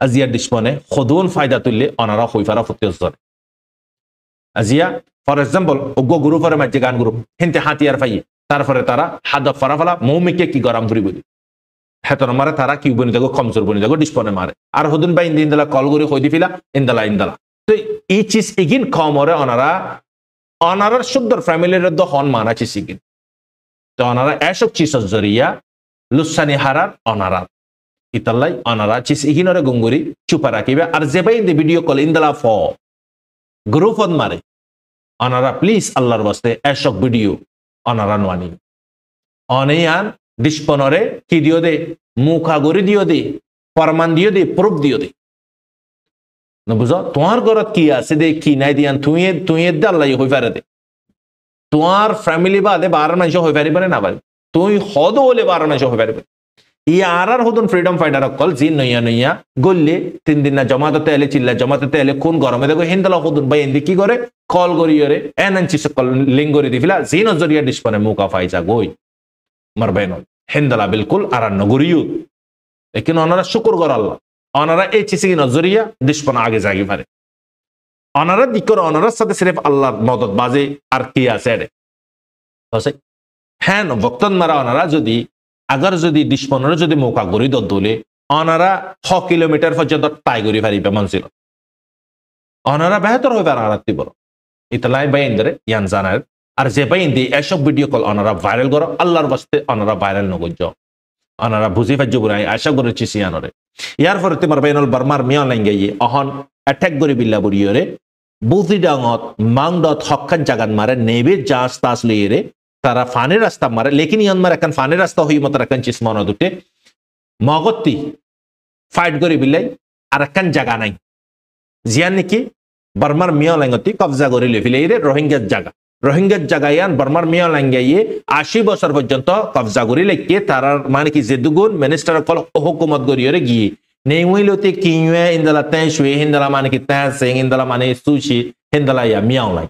আজিয়া ডিসপনে খুদুন ফায়দা তুললে অনারা হইফারা ফুতিয়াস জরে আজিয়া ফর এক্সাম্পল ওগো গ্রুপের মাঝে গান গ্রুপ হিনতে হাতিয়ার পাইয়ে তারপরে তারা হাত ফারাফালা মৌমিকে কি গরম করি বলি হেতন মারে তারা কি বনি দেখো কমজোর বনি দেখো ডিসপনে মারে আর হদুন বাই ইন্দিলা কল করে হই দিফিলা ইন্দালা তো এই চিজ ইগিন কমরে অনারার শুদ্ধর ফ্যামিলির দ হন মানা চিজ ইগিন তো অনারা এসব চিজ জরিয়া লুসানি হারার অনারার ইতাল্লাই অনারা চিজ ইগিনরে গুঙ্গুরি চুপা রাখিবে আর যে বাই ইন্দি ভিডিও কল ইন্দালা ফ গ্রুপত মারে অনারা প্লিজ আল্লাহর বাস্তে এসব ভিডিও অনারা নোয়ানি অনেয়ান ডিসপনরে কি দিও দে মুখাগরি দিও দে ফরমান দিও দে প্রুফ দিও দে বুঝো তোমার ঘরত কি আছে দে কি নাই দিয়ান তুই দে আল্লাহ হই পারে দে তোমার ফ্যামিলি বাদে 12 মানুষ হই পারিবে না পারে তুই হদ হলে 12 মানুষ হই পারিবে ইয়ার হদুন ফ্রিডম ফাইটার কল জি নইয়া গল্লে 3 দিন না জমাতে এলে চিল্লা জমাতে এলে কোন গরমে দেখো হিন্দলা হদুন ভাই এন্দি কি করে কল করিয়রে এনএনসি কল লিঙ্ক করে দিফিলা জি নজরিয়া ডিসপনে মুকা ফাইজা গই মারবেন হিন্দলা বিলকুল আরান নগরিয়ু লেকিন ওনারা শুকর কর আল্লাহ ওনারা এই চিসি নজরিয়া ডিসপনে আগে জাগি পারে ওনারা দিকর ওনারার সাথে সির্ফ আল্লাহর মদত বাজে আর কি আছে রে হ্যাঁ বক্তন মারা ওনারা যদি আগার যদি ডিসপনের যদি মৌকা গড়ি দলে অনারা 6 কিলোমিটার পর্যন্ত টাই করি পারিবে মঞ্জিল অনারা বেহতর হইবে আর বড় ইতলাই বাইন ধরে ইয়ান জানার আর যে বাইন দি এসব ভিডিও কল অনারা ভাইরাল করো আল্লাহর বাস্তে অনারা ভাইরাল নগজ অনারা বুঝি ফাজ্য বুড়াই আশা করে চিসিয়ানরে ইয়ার পরে তোমার বাইনল বার্মার মিয়া লাঙ্গে অহন অ্যাটাক করি বিল্লা বুড়িয়রে বুঝি ডাঙত মাংডত হক্কান জাগান মারে নেবে জাস তাস লইরে তারা ফানের রাস্তা মারে লেকিন ইয়ান মার এখন ফানের রাস্তা হই মত এখন চিসমন দুটে মগত্তি ফাইট করে বিলাই আর এখন জায়গা নাই জিয়ান নাকি বার্মার মিয়া লাঙ্গতি কবজা করে লেফিলে রোহিঙ্গার জায়গা ইয়ান বার্মার মিয়া লাঙ্গাইয়ে 80 বছর পর্যন্ত কবজা করে লেকে তারা মানে কি যে দুগুণ মিনিস্টার কল হুকুমত করিয়রে গিয়ে নেই হইলতে কিউয়ে ইন্দালা তাই শুয়ে হিন্দালা মানে কি তাই সেং ইন্দালা মানে সুশি হিন্দালা ইয়া মিয়া লাই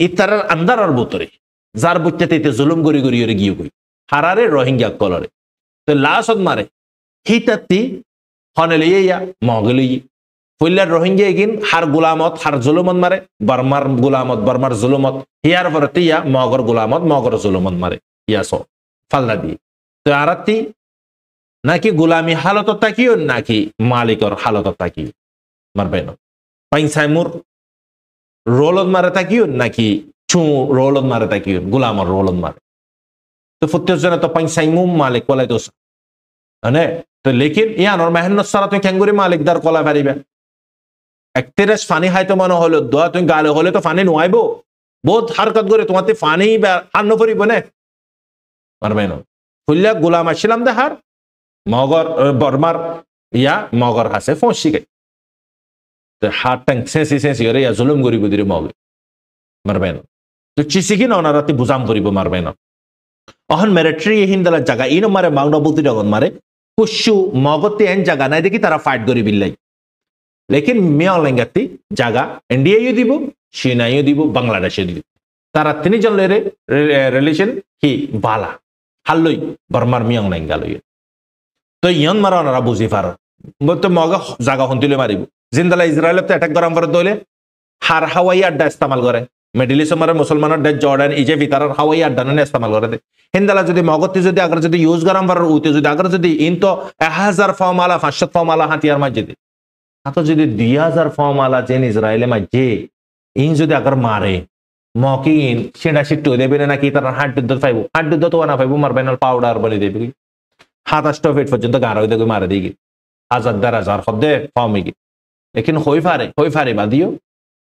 ইতারার আন্দারার ভিতরে যার বুঝতে জুলুম গড়ি গড়িয়ে গিয়ে গই হারারে রোহিঙ্গা কলরে তো লাসত মারে হিতাতি হনলে ইয়া মগলি ফুল্লার রোহিঙ্গা এগিন হার গুলামত হার জুলুমত মারে বার্মার গুলামত বার্মার জুলুমত হিয়ার পরতে ইয়া মগর গুলামত মগর জুলুমত মারে ইয়া সো ফাল্লা দি তো আরাতি নাকি গুলামি হালত তাকিও নাকি মালিকর হালত তাকিও মারবে না পাইনসাইমুর রোলত মারে তাকিও নাকি চু রোলত মারে তাকিও গুলামর রোলত মারে তো ফুত্তের জন্য তো পাইনসাইমু মালিক বলাই তো মানে তো লেকিন ইয়ানোর মেহনত সারা তুই ক্যাঙ্গুরি মালিকদার কলা পারিবে একতেরাস ফানি হাইতো মনে হলো দোয়া তুই গালে হলে তো ফানি নোয়াইব বহুত হারকত করে তোমাতে ফানি আর নপরিব নে পারবে না ফুল্লা গুলাম আসছিলাম দেহার মগর বর্মার ইয়া মগর হাসে ফসি গাই তো হাত ট্যাং সেন্সি ওরে ইয়া জুলুম করিব দিরে মগে মারবে না তো চিসিকি না ওনারাতে বুজাম করিব মারবে না অহন মিলিটারি হিন্দালা জায়গা ইনো মারে মাংনা বলতে জগন মারে কুশু মগতে এন জায়গা নাই দেখি তারা ফাইট করি বিল্লাই লেকিন মিয়া লেঙ্গাতি জায়গা ইন্ডিয়াও দিব চীনাও দিব বাংলাদেশও দিব তারা তিনজন রিলেশন কি বালা হাল্লই বর্মার মিয়া লেঙ্গা লই তো ইয়ন মারা ওনারা বুঝি পার তো মগ জায়গা হন্তিলে মারিব জিন্দালা ইসরায়েলত অ্যাটাক করাম করে দলে হার হাওয়াই আড্ডা ইস্তেমাল করে মিডল ইস্ট মারে মুসলমানের দেশ জর্ডান ইজিপ্ট তার হাওয়াই আড্ডা নে ইস্তেমাল করে দে হিন্দালা যদি মগতে যদি আগে যদি ইউজ করাম পারার উতে যদি আগে যদি ইন তো 1000 ফর্ম আলা 500 ফর্ম আলা হাতিয়ার মাঝে দে তো যদি 2000 ফর্ম আলা যেন ইসরায়েলে মাঝে ইন যদি আগর মারে মকি ইন সেটা সিট্টু দেবে নাকি তারা হাট দুধ তো না পাইব মারবেন পাউডার বলে দেবে হাত ফিট পর্যন্ত গাড় হয়ে মারে দিই 1000-1500 হদ্দে কমে लेकिन होई फारे बादियो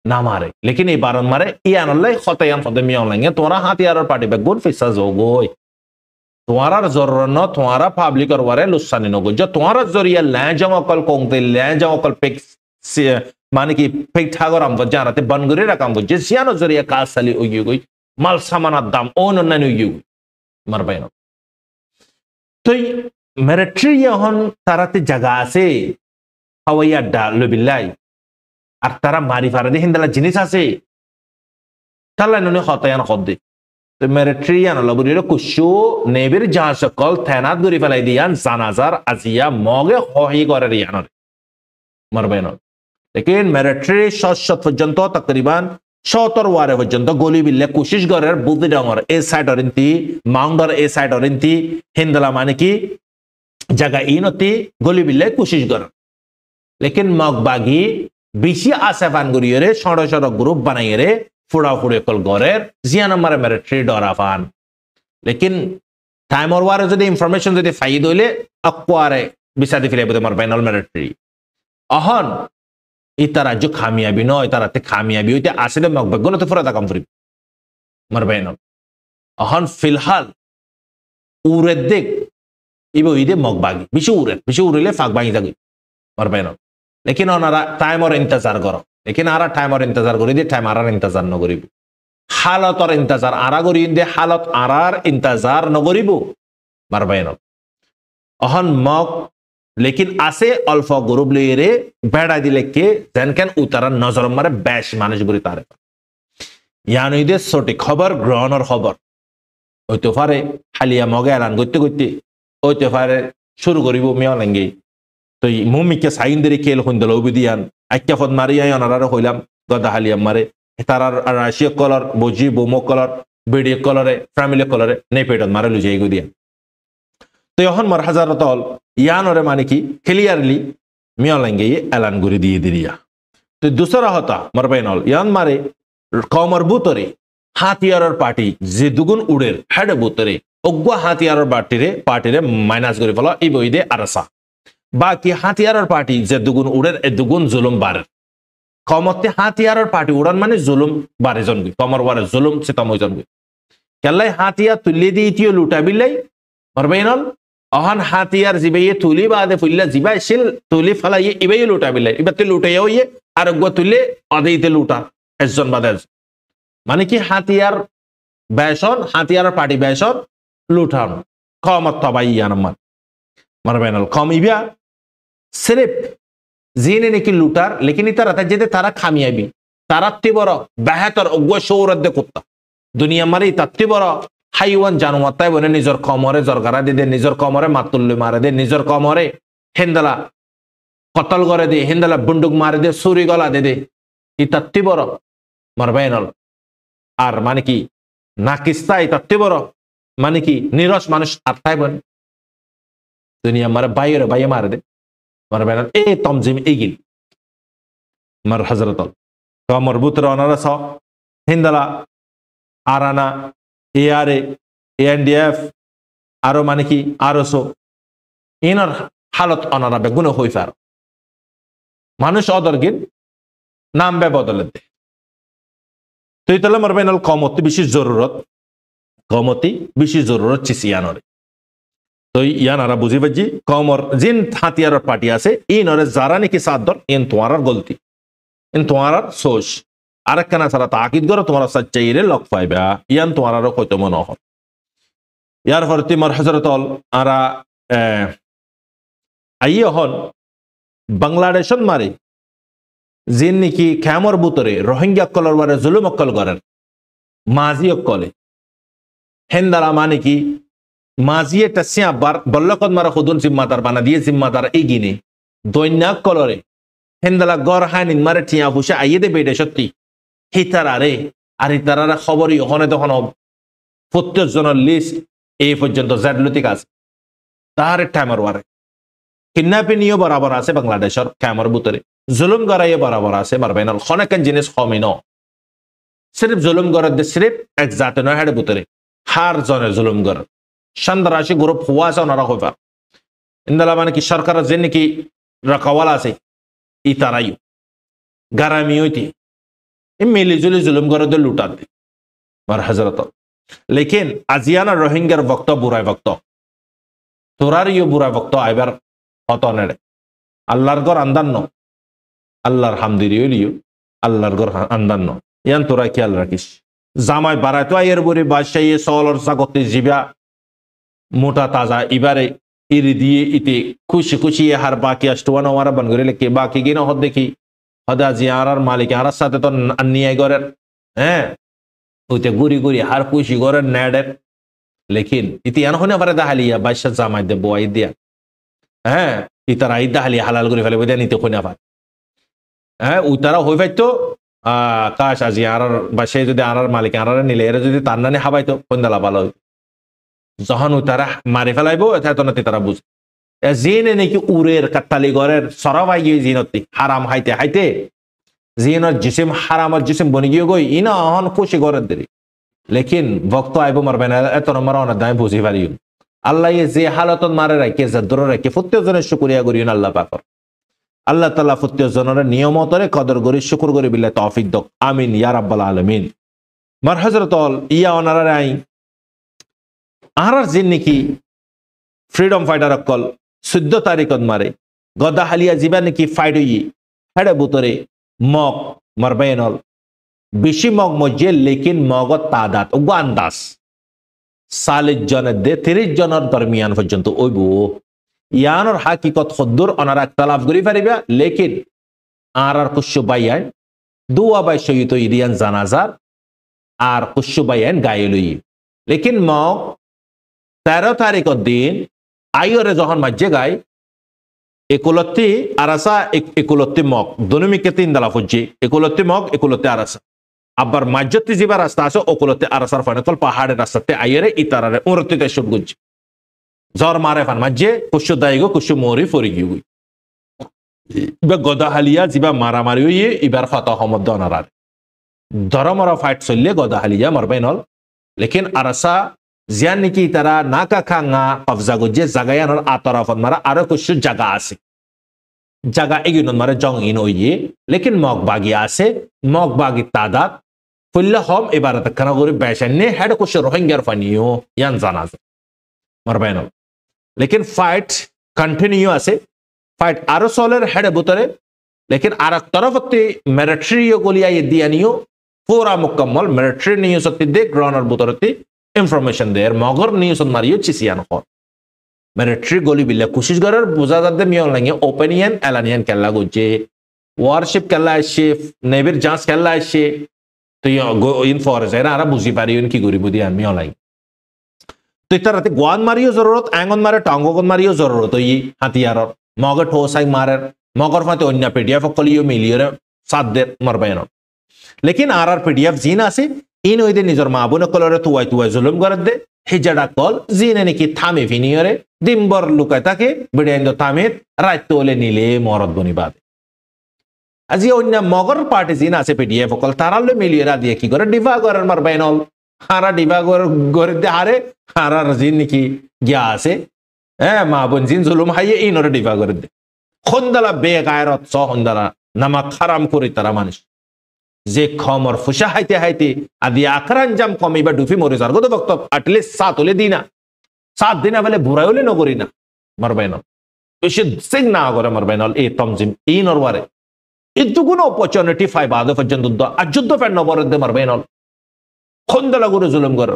ना मारे लेकिन ये बारन मारे यान अल्लाह खतयान फदे मियां लेंगे तुम्हारा हाथियार और पार्टी बैकबोन फिसा जोगोय तुम्हारा जरूरत न तुम्हारा पब्लिक और वारे लुस्सानी नो जो तुम्हारा जरिया ले जाओ कल कोंगते ले जाओ कल पिक माने की पिक ठागर हम तो जानते बनगुरे रकम को जिसियानो जरिया कासली उगी गई माल सामान दाम ओन ननु उगी मरबैनो तो मिलिट्री यहन ताराते जगह से हवाई अड्डा लबिल्लाई আর তারা মারি ফারে দিয়ে হিন্দালা জিনিস আছে তাহলে নুনে হতায়ান হদ্দে তো মিলিটারিয়ান লবুরির কুশু নেবির জাহাজ সকল থেনাত গরি ফেলাই দিয়ান জানাজার আজিয়া মগে হহি করে রিয়ানরে মারবেন লেকিন মিলিটারি শত পর্যন্ত তকরিবান 70 ওয়ারে পর্যন্ত গলি বিল্লে কোশিশ করার বুদ্ধি ডঙর এ সাইড অরিন্তি মাউন্ডার এ সাইড অরিন্তি হিন্দালা মানে কি জায়গা ইনতি গলি বিল্লে কোশিশ করার लेकिन मगबागी बेसि आसेफान गुरियरे सड़ो सड़ो ग्रुप बनाइरे फुड़ा फुड़े कल गरेर जियान हमारे मिलिट्री डराफान लेकिन टाइम और वारे जदि इंफॉर्मेशन जदि फाइद होइले अक्वारे बिसादी फिले बदे मर फाइनल मिलिट्री अहन इतारा जो कामयाबी न इतारा ते कामयाबी होते आसिले मगबाग न तो फुरा काम फुरी मर फाइनल अहन फिलहाल उरे देख इबो इदे मगबागी बिशु उरेले फाक बागी जागी मर फाइनल लेकिन ओनारा टाइम और इंतजार करो लेकिन आरा टाइम और इंतजार करी दे टाइम आरार इंतजार न करिब हालत और इंतजार आरा करी दे हालत आरार इंतजार न करिब मारबायन अहन मक लेकिन आसे अल्फा ग्रुप लेरे बेड़ा दिले के जेनकेन उतारा नजर मारे बैश मानुष गुरी तारे यानी दे सटीक खबर ग्रहणर खबर হইতে পারে হালিয়া মগে এলান করতে করতে হইতে পারে শুরু করিব মিয়া লেঙ্গে तो मुमिके साइंदरी खेल हुंदल उबिदियान आक्या फद मारिया अनारा होइलाम गदा हालिया मारे तारार राशिया कलर बोजी बोमो कलर बीडी कलर फैमिली कलर ने पेटन मारे लुजाई गुदिया तो यहन मर हजार तल यान ओरे माने की क्लियरली मिया लेंगे ये एलान गुरी दिए दिया तो दूसरा होता मरबैनल यान मारे कमर बुतरे हाथियार पार्टी जे दुगुन उड़ेर हेड बुतरे ओग्वा हाथियार पार्टी रे माइनास करि फला इ बइदे आरसा बाकी हाथियार पार्टी जे दुगुन उड़ेर ए दुगुन जुलुम बारे कमते हाथियार पार्टी उड़ान माने जुलुम बारे जन गई कमर वारे जुलुम सितम जन गई केल्लाई हाथियार तुल्ले दी इतियो लुटा बिल्लाई मरबैनल अहन हाथियार जिबे ये तुली बादे फुल्ला जिबा शिल तुली फला ये इबे ये लुटा बिल्लाई इबते लुटे ये आर गो तुल्ले अदेइते लुटा एजन बादे माने कि हाथियार बैशन हाथियार पार्टी बैशन लुटान कमत तबाई यानमान मरबैनल कम इबिया सिर्फ जीने ने की लुटार लेकिन इतना रहता जेते तारा खामियाबी तारा तिबरो बेहतर उग्व शौरत दे कुत्ता दुनिया मारे तिबरो हाइवान जानवरताय बने निजर कमरे जरगारा दे निजर कमरे मातुल्ले मारे दे निजर कमरे हिंदला कतल करे दे हिंदला बंदूक मारे दे सुरी गला दे इता तिबरो मरबैनल आर माने की नाकिस्ता इता तिबरो माने की निरस मानुष आताय बन दुनिया मारे बाये मारे दे मरबैनल ए तमजिम एगिल मर हजरत कमर बुत्र अनरस हिंदला आराना एआरए एएनडीएफ आरो माने की आरसो इनर हालत अनारा बेगुन होई फार मानुष अदरगिन नाम बे बदले दे तो इतले मरबैनल कमति बेশি जरूरत चिसियानरे तो यानारा बुझी बजी कमर जिन हाथियार पार्टी आसे इनरे जारा ने की सादर इन तुम्हारा गलती इन तुम्हारा सोच आरकना सारा ताकीद करो तुम्हारा सच्चाई रे लक पाइबा यान तुम्हारा कोई तो मन हो यार फरती मर हजरत अल आरा आइए हन बांग्लादेशन मारे जिन निकी कैमर बुतरे रोहिंग्या कलर वारे जुलुम अक्कल करें माजी अक्कले हिंदला माने की माजिए टस्या बार बल्लकत मारा खुदुन जिम्मेदार बना दिए जिम्मेदार एगिने दोन्या कलरे हिंदला गौर हानिन मारे टिया हुशा आइए दे बेडे सत्ती हितारारे আর হিতারারে খবরই ওখানে তখন প্রত্যেকজনের লিস্ট এই পর্যন্ত জেডলুতিক আছে তার টাইমার ওয়ারে কিডন্যাপিংও বরাবর আছে বাংলাদেশের ক্যামর বুতরে জুলুম গরাইয়ে বরাবর আছে মারবেনাল খনেকেন জিনিস কমিনো সিরিফ জুলুম করে দে সিরিফ এক জাতে নয় হেডে বুতরে হার জনে জুলুম করে সন্ত্রাসী গ্রুপ হওয়া আছে ওনারা হইবা ইন্দালা মানে কি সরকারের যে নাকি রকাওয়াল আছে ই তারাই গারামি হইতি মিলি জুলি জুলুম করে দে লুটা দে মার হজরত লেকিন আজিয়ানা রোহিঙ্গার বক্ত বুড়াই বক্ত তোরার ইয়ে বুড়াই বক্ত আইবার অত নেড়ে আল্লাহর গর আন্দান্ন আল্লাহর হামদিরিও লিও আল্লাহর গর আন্দান্ন ইয়ান তোরা খেয়াল রাখিস জামাই বাড়ায় তো আইয়ের বুড়ি বাদশাহী সলর সাগতে জিবা মোটা তাজা এবারে ইরি দিয়ে ইতে খুশি খুশি হার বাকি আসটুয়ানো মারা বান করে লেখে বাকি গিয়ে হদ দেখি হদা জি আর মালিক আর সাথে তো নিয়ে করেন হ্যাঁ ওইতে গুড়ি গুড়ি হার খুশি করেন নেডের লেকিন ইতি এন হনে পারে দাহালিয়া বাদশাহ জামাই দে বই দিয়া হ্যাঁ ইতারা ঈদ দাহালি হালাল করে ফেলে বোধ নিতে হইনা পারে হ্যাঁ ওই তারা হয়ে পাইতো কাশ আজি আর বা সে যদি আর মালিক আর নিলে এরা যদি তার নানে হাবাইতো কন্দালা ভালো হইতো যখন তারা মারি ফেলাইবো এত নাতি তারা বুঝে জিনে নাকি উরের কাত্তালি ঘরের সরাবাই গিয়ে জিনতি হারাম হাইতে হাইতে জিনের জিসিম হারামর জিসিম বনি গিয়ে গই ইনা অহন খুশি ঘরের দেরি লেকিন ভক্ত আইব মারবে না এত নম্বর অনেক দামে বুঝি পারি আল্লাহ যে হালতত মারে রাখে দূর রাখে প্রত্যেকজনের শুকুরিয়া করিও আল্লাহ পাকর আল্লাহ তাআলা প্রত্যেকজনের নিয়মতরে কদর করি শুকুর করি বিল্লাহ তৌফিক দক আমিন ইয়া রাব্বাল আলামিন মার হযরত ইয়া ওনারা আই আর জিন নাকি ফ্রিডম ফাইটার অকল 14 তারিখত মারে গদা হালিয়া জিবা নাকি ফাইট হই হেডে বুতরে মগ মারবেনল বেশি মগ মজে লেকিন মগত তাদাত ও আন্দাজ 40 জনের দে 30 জনের দরমিয়ান পর্যন্ত ওইব ইয়ানোর হাকিকত খদ্দুর ওনারা একতলাফ করি পারিবা লেকিন আর কুশু বাইয়ান দুয়া বাই শহীদ ইরিয়ান জানাজার আর কুশু বাইয়ান গায়লই লেকিন মগ 13 তারিখের দিন আইরে যখন মাঝে গায় একুলত্তি আরাসা একুলত্তি মগ দনুমিকে 3 দালা ফুজি একুলত্তি মগ একুলত্তি আরাসা আবার মাঝ্যতি জিবা রাস্তা আছে ওকুলত্তি আরাসার ফাইনাল পাহাড়ের রাস্তাতে আইরে ইতারারে উরতিতে শুট গুজি জ্বর মারে ফান মাঝে কুশু দাইগো কুশু মরি ফরি গিয়ে ইবা গদা হালিয়া জিবা মারামারি হইয়ে ইবার খত হমদ অনারার ধরমরা ফাইট চললে গদা হালিয়া মারবেনল লেকিন আরাসা জিয়ান নাকি তারা নাকা খাঙ্গা কবজা গুজে জাগায়ানোর আতরাফত মারা আরো কিছু জায়গা আছে জায়গা এগিয়ে মারে জং ইন ওইয়ে লেকিন মগ বাগি আছে মগ বাগি তাদাত ফুল্লা হম এবার তখনা করে বেশান্নে হেড কিছু রোহিঙ্গার ফানিও ইয়ান জানা মারবেন লেকিন ফাইট কন্টিনিউ আছে ফাইট আরো সলের হেড বুতরে লেকিন আর এক তরফতে মিলিটারি গলিয়া দিয়ানিও পুরা মুকম্মল মিলিটারি নিয়ে সত্যি দে গ্রাউন্ডের বুতরতে ইনফরমেশন দেয় মগর নিউজ মারিও চিসিয়ান হর মিলিটারি গলি বিল্লা কোশিশ করার বোঝা যাতে মিয়ন লাগে ওপেনিয়ান এলানিয়ান খেলা গুজে ওয়ারশিপ খেলা আসছে নেভির জাঁচ খেলা আসছে তো ইনফরস এরা আর বুঝি পারিও কি করি বুঝি আমি মিয়ন লাগে তো এটা রাতে গোয়ান মারিও জরুরত আঙ্গন মারে টাঙ্গন মারিও জরুরত ওই হাতিয়ারর মগর ঠোসাই মারের মগর ফাতে অন্য পিডিএফ কলিও মিলিয়রে সাত দের মারবেন লেকিন আর পিডিএফ জিন আছে ইন ওই নিজের মা বোন কলরে তুয়াই তুয়াই জুলুম করে দে হিজাডা কল জিনে নাকি থামে ফিনিয়রে দিনবর লুকায় তাকে বেড়ে থামে রাত তোলে নিলে মরদ বনি বাদে আজি অন্য মগর পার্টি জিন আছে পিডিএফ কল তারালে মিলিয়ে দিয়ে কি করে ডিভা করার মারবেন হারা ডিভা করে দে হারে হারার জিন নাকি গিয়া আছে হ্যাঁ মা বোন জিন জুলুম হাইয়ে ইনরে ডিভা করে দে খন্দালা বেগায়রত সহন্দালা নামা খারাম করে তারা মানুষ যে খমর ফুসা হাইতে হাইতে আদি আখরান জাম কমিবা ডুফি মরে যার গত বক্তব্য আটলিস্ট 7 হলে দিনা 7 দিনা বলে বুড়াই হলে নগরী না মারবেন বেশি সিং না করে মারবেন এই তমজিম এই নরওয়ারে এতগুলো অপরচুনিটি ফাই বাদ পর্যন্ত আর যুদ্ধ ফের নবরদে মারবেন খন্দলা করে জুলুম কর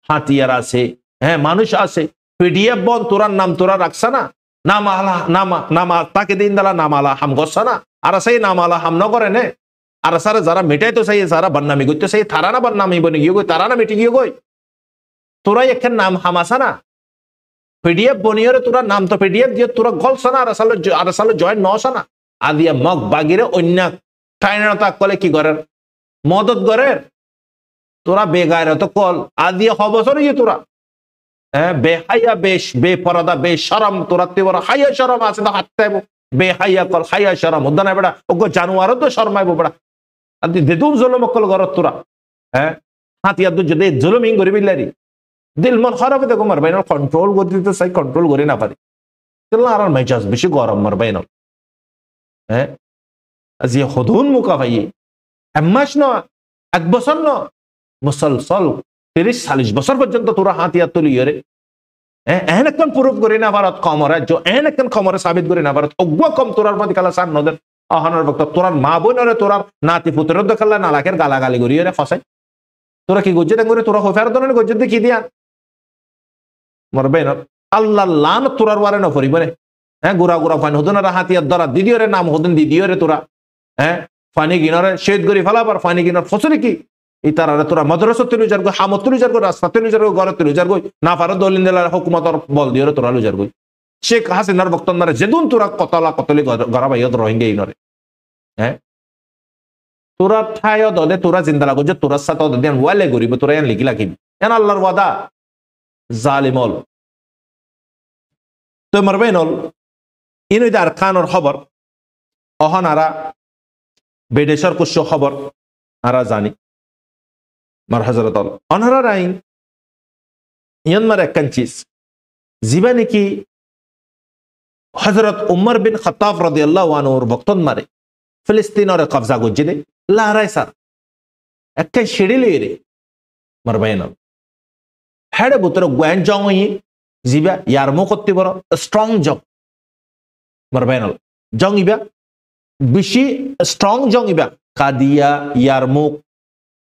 হাতিয়ার আছে হ্যাঁ মানুষ আছে পিডিএফ বন তোরার নাম তোরা রাখছা না নামালা নামা তাকে দিন দালা নামালা হাম গসা না আর সেই নামালা হাম ন করে নে আর সারা যারা মেটাই তো চাই যারা বদনামি করতে চাই তারা না বদনামি বনে গিয়ে গই তারা না মিটি গিয়ে গই তোরা একখান নাম হামাসা না পিডিএফ বনিয়রে তোরা নাম তো পিডিএফ দিয়ে তোরা গলছ না আর সালে জয়েন নসা না আদিয়া মগ বাগিরে অন্য ঠাইনতা কলে কি করেন মদত করেন তোরা বেগায়রে তো কল আদিয়া হবছর ইয়ে তোরা হ্যাঁ বেহাইয়া বেশ বেপরদা বেশরম তোরা তেবর হাইয়া শরম আছে তো হাতে বেহাইয়া কল হাইয়া শরম উদ্দানা বেড়া ওগো জানুয়ারও তো শর্মাইব বেড়া আদি দেদুম জলম কল গরত তোরা হ্যাঁ হাতিয়ার তো যদি জুলুমিং করে বিল্লারি দিল মন খারাপ দেখো মার বাইন কন্ট্রোল করে দিতে চাই কন্ট্রোল করে না পারি আর মেজাজ বেশি গরম মার বাইন হ্যাঁ আজি হদুন মুকা ভাই এক মাস ন এক বছর ন মুসলসল 30-40 বছর পর্যন্ত তোরা হাতিয়ার তুলি রে এহেন একজন প্রুফ করে না ভারত কমরে এহেন একজন কমরে সাবিত করে না ভারত অজ্ঞ কম তোরার প্রতি কালা সার নদের আহানোর বক্ত তোরার মা বোনরে তোরার নাতি পুত্রের দেখাল্লা নালাকের গালাগালি করি রে ফসাই তোরা কি গজ্জে করে তোরা হোফার দনের গজ্জে দেখি দিয়া মরবে না আল্লাহ লান তোরার ওয়ারে ন ফরিব রে হ্যাঁ গুড়া গুড়া ফানি হদুনারা হাতিয়ার দ্বারা দিদিও রে নাম হদুন দিদিও রে তোরা হ্যাঁ ফানি গিনরে শেদ গরি ফেলাবার ফানি গিনর ফসরে কি ইতারা তোরা মাদ্রাসা তুলি যার গই হামত তুলি যার গই রাস্তা তুলি যার গই ঘরে তুলি যার গই না পারো দলিন দেলার হুকুমতর বল দিও রে তোরা লু যার গই শেখ হাসিনার বক্তব্য মারে যেদুন তোরা কতলা কতলি গরা বাইয়ত রোহিঙ্গা ইনরে হ্যাঁ তোরা ঠায় দলে তোরা জিন্দা লাগো যে তোরা সাথে দেন ওয়ালে গরিব তোরা এন লিখি লাখিবি এন আল্লাহর ওয়াদা জালিমল তো মারবে নল ইনুই আর খানর খবর অহন আরা বেদেশর কুশ খবর আরা জানি মার হযরত অনহরা রাইন ইয়ান মার একখান চিজ জিবা নাকি হযরত উমর বিন খাত্তাব রাদিয়াল্লাহু আনহুর বক্তন মারে ফিলিস্তিনের কবজা গজ্জে দে লারাই সার একখান সিঁড়ি লই রে মার বাইন হেডে বুতর গোয়েন জং হই জিবা ইয়ার মুখ করতে বড় স্ট্রং জং মার বাইন জং ইবা বেশি স্ট্রং জং ইবা কাদিয়া ইয়ার মুখ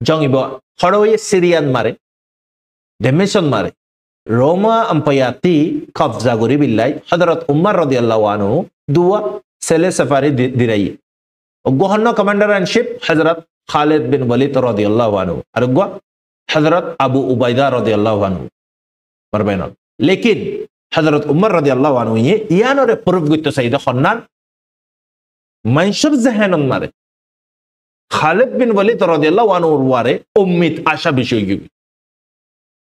জং ইবা হড়ওয়ে সিরিয়ান মারে ডেমেশন মারে রোমা আম্পায়াতি কবজা করি বিল্লাই হযরত উমর রাদিয়াল্লাহু আনহু দুয়া সেলে সাফারি দিরাই গহন্ন কমান্ডার ইন শিপ হযরত খালিদ বিন ওয়ালিদ রাদিয়াল্লাহু আনহু আর গো হযরত আবু উবাইদা রাদিয়াল্লাহু আনহু পারবেন লেকিন হযরত উমর রাদিয়াল্লাহু আনহু ইয়ানরে প্রুফ গইতো সাইদা খন্নান মানসুর জাহানন মারে খালিদ বিন ওয়ালিদ রাদিয়াল্লাহু আনহুর ওয়ারে উম্মিত আশা বিষয় গই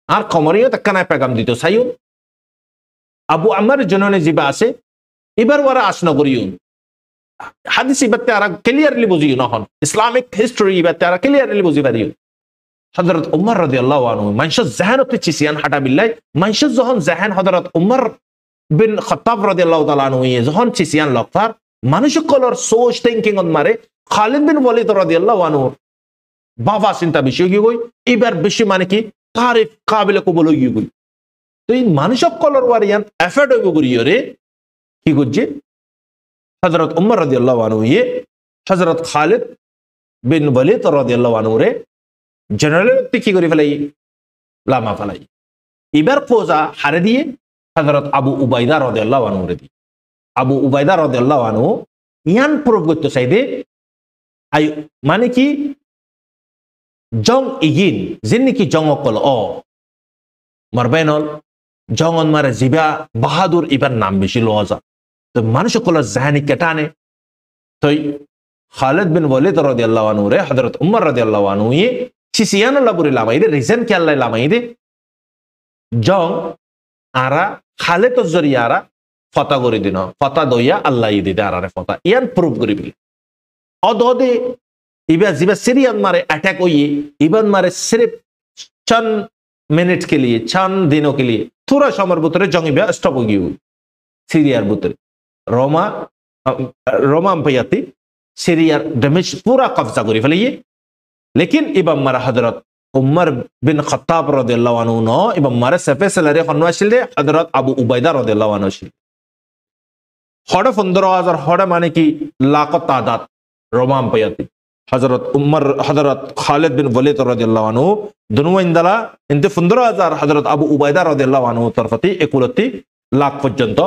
আর কমরিও তাকানা পেগাম দিত সাইও আবু আমর জননে জিবা আছে এবার ওরা আসনা করিও হাদিস ইবাতে আর ক্লিয়ারলি বুঝিও না হন ইসলামিক হিস্টরি ইবাতে আর ক্লিয়ারলি বুঝি পারিও হযরত উমর রাদিয়াল্লাহু আনহু মানসুর জাহানতে চিসিয়ান হাটা বিল্লাহ মানসুর যখন জাহান হযরত উমর বিন খাত্তাব রাদিয়াল্লাহু তাআলা আনহু যখন চিসিয়ান লকফার মানুষ কলর সোচ থিংকিং অন মারে খালিদ বিন ওয়ালিদ রাদিয়াল্লাহু আনহু বাবা চিন্তা বিষয় কি কই এবার বেশি মানে কি তারিফ কাবিলে কবুল হই গই তো এই মানুষ কলর ওয়ারিয়ান এফর্ট হইব করিও রে কি করছে হযরত উমর রাদিয়াল্লাহু আনহু হযরত খালিদ বিন ওয়ালিদ রাদিয়াল্লাহু আনহু রে জেনারেল কি করে ফেলাই লামা ফেলাই এবার ফৌজা হারে দিয়ে হযরত আবু উবাইদা রাদিয়াল্লাহু আনহু রে দি আবু উবাইদা রাদিয়াল্লাহু আনহু ইয়ান প্রুফ করতে চাইদে আই মানে কি জং ইগিন জিন কি জং অকল মারবেনল জংন মারে জিবা বাহাদুর ইবার নাম বেশি লজা তো মানুষ কল জাহানি কেটানে তো খালিদ বিন ওয়ালিদ রাদিয়াল্লাহু আনহু রে হযরত উমর রাদিয়াল্লাহু আনহু চিসিয়ান লাবুরি লামাইদে রিজন কি আল্লাহ লামাইদে জং আরা খালিদ জরিয়ারা ফতা করে দিন ফতা দইয়া আল্লাহ দিদে আরারে ফতা ইয়ান প্রুফ করি বিল অদদে इबा जिबा सीरियन मारे अटैक हुई इबन मारे सिर्फ चंद मिनट के लिए चंद दिनों के लिए थोड़ा समर बुतरे जंग इबा स्टॉप हो गई सीरियार बुतरे रोमा अंपयाती सीरियार डैमेज पूरा कब्जा करी फैलिए लेकिन इबा मारा हजरत उमर बिन खत्ताब रदियल्लाहु अन्हु नो इबा मारे सफे सलरे खनवाशिल दे हजरत अबू उबैदा रदियल्लाहु अन्हु शिल हड़े 15,000 हड़े माने की लाखों तादाद रोमा अंपयाती हजरत उमर हजरत खालिद बिन वलीद रादियाल्लाहु अन्हु दोनों इंदला इंते 15,000 हजरत अबू उबैदा रादियाल्लाहु अन्हु तरफती 21 लाख पर्यंत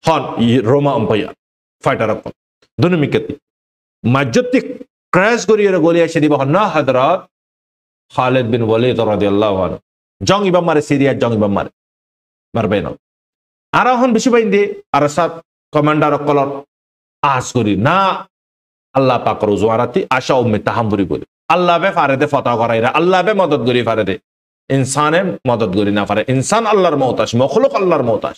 हन रोमा अंपायर फाइटर अपन दोनों मिकती मज्जती क्रैश करिए गोलियां शरीफ हन्ना हजरत खालिद बिन वलीद रादियाल्लाहु अन्हु जंग इबा मारे सीरिया जंग इबा मारे मारबेनो आरा हन बेশি বাইন্দে আর সাত কমান্ডার কলর আস করি না আল্লাহ পাক রোজওয়ারাতি আশা উম্মে তাহাম্বুরি বলে আল্লাহ বে ফারেদে ফতা করাইরা আল্লাহ বে মদদ করি ফারেদে ইনসানে মদদ করি না পারে ইনসান আল্লাহর মওতাজ মখলুক আল্লাহর মওতাজ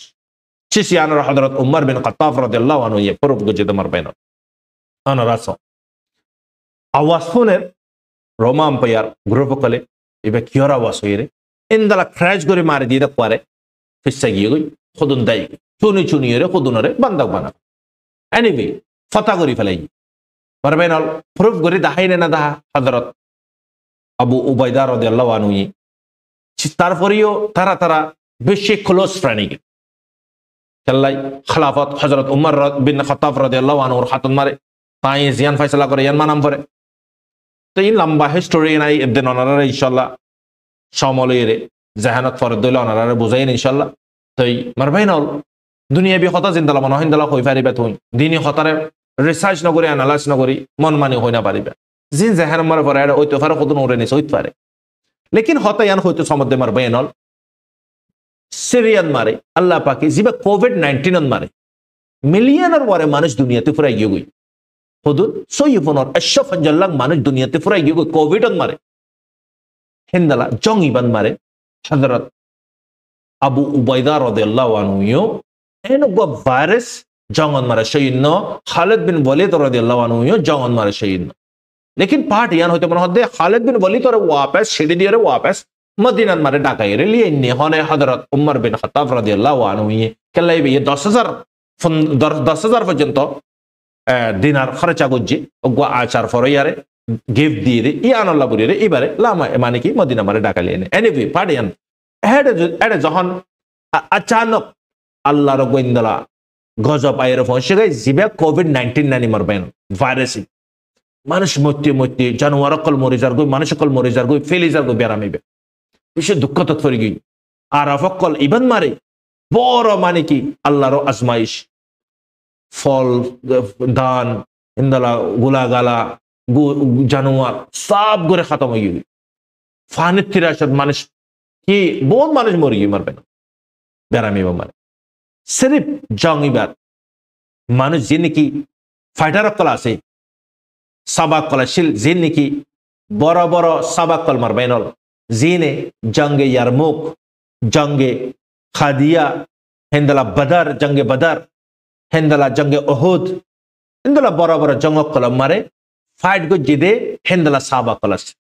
চিসিয়ান হযরত উমর বিন খাত্তাব রাদিয়াল্লাহু আনহু পরব গজে তোমার বেন আনা রাসো আওয়াজ শুনে Roma Empire, Group Kale, if a Kiora was here, in the crash go mari di the quare, Fissagi, Hodundai, Chuni, Hodunare, Bandabana. Anyway, Fatagori Falay. Marbenal, proof Gori the Hainanada Hadrat Abu Ubaidar of the Lawanui. Chistar for you, Taratara, Bishi close friend. Kellai, Khalafat, Hazrat Umar bin Khattab radiallahu anhu, or Hatun Mare, Pai Zian Faisala Korean Manam for it. The lamba history and I, if the honor, inshallah, Shamolere, Zahanat for Dula, or Buzain, inshallah. The Marbenal, Dunia be hotas in the Lamano, in the Lako, very between Dini Hotare, research Nogori, analyze Nogori, Mon Mani Hoina Bariba. Zin Zahanamar for Ada, Oito Farahotun or Reniswitfare. Lekin Hotayan Hotu some of them are Benal. Syrian Mare, Allah Paki, Ziba COVID-19 on Mare. Millionaire war a managed Dunia to Fray Yui. Hodun, so you for not a shop and Jalang managed Dunia to Fray Yui COVID on Mare. Hendala, Jong Iban Mare, Hadrat Abu Ubaidar of the Lawanuyo, and a virus, Jong on Marashaino, Khalid bin Walid or the Lawanuyo, Jong on Marashaino. Lekin party and Hotamon, Khalid bin Walid or a wapas, shaded a wapas. Madina Marada really in Nihone Hadrat Umar bin Khattab radiallahu anhu, Kalabi, Dosazar from Dosazar for Gento, Dinar Kharchaguji, Ogwa Achar for a year, give the Iano Laburi, Ibare, Lama Emaniki, Madina Marada. Anyway, party and had a Zohan Achanok Allah Gwendala goes up Aerophone, Shiga, Zibia COVID-19 Nanimar virus. Manish Muti, Januarakal Morizargo, Manishakal Morizargo, Felizargo Beramibe. We should do cut for you. Arafakal Ibn Mari, Boro Maniki, Allah Asmaish, Fall, Dan, Indala, Gulagala, Januar, Sab Gure Hatamayu. Fanitira should manage. He both manage more humor. Berami Mari. Serip Jangibar, Manage Ziniki, fighter of Kalasi, Sabak Kalashil, Ziniki, Bora Boro, Sabak Kalmarbenol. Zine, Jange Yarmouk, Jange Khadia, Hendala Badar, Jange Badar, Hendala Jange Ohud, Hendala Borabara Jango Kalamare, fight good Jide, Hendala Saba Kalas.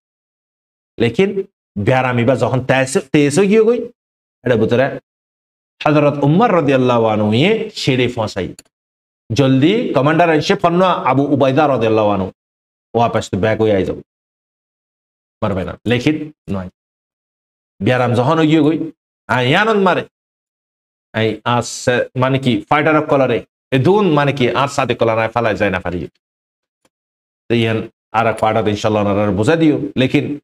Lekin, Biaramiba Zohan Teso Yugui, Edabutre, Hadrat Umar radiallahu anhu, Sherif Wasai. Joldi, Commander in Chief Abu Ubaida radiallahu anhu, Wapas to Bago. Marbena, Lekin, no. Biaram Zohano Yugui, I Yanon Mare. I ask Maniki, fighter of colore, Edun Maniki, Arsati Colana Fala Zaina Fari. The Yan Arapada inshallah Buzadio, Lekin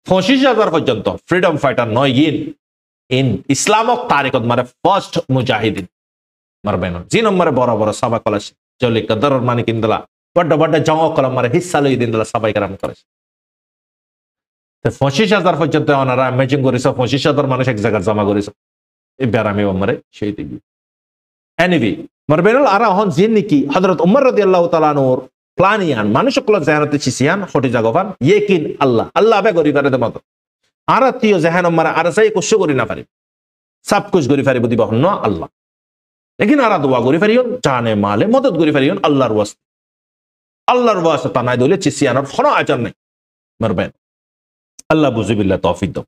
Foshisha for Janto, freedom fighter no yin in Islam of Tariq Mare first Mujahidin Marbeno, Zino Mare Bora Saba Kolash, Jolly Kadar Manikindala, but the Jango Kolamare, his salary in the Sabakaram Kolash. The Foshisha for Janto, imagine Gorissa, Foshisha or Manashek Zagazama Gorissa. Ibarami Mare, Shady. Anyway, Marbenal Arahon Ziniki, Hadrat Umar radiallahu ta'ala Planian, Manushakola Zanat Chisian, Hotizagovan, Yekin Allah, Allah Begori the mother. Aratio Zahanamara Arasai Sugar in Afari. Sapkus Gorifari Budiba, no Allah. Again Aradua Gorifarion, Jane Male, Motot Gorifarion, Allah was. Allah was a Tanadole Chisian of Hona Ajane. Marben. Allah Buzibilla Tofido.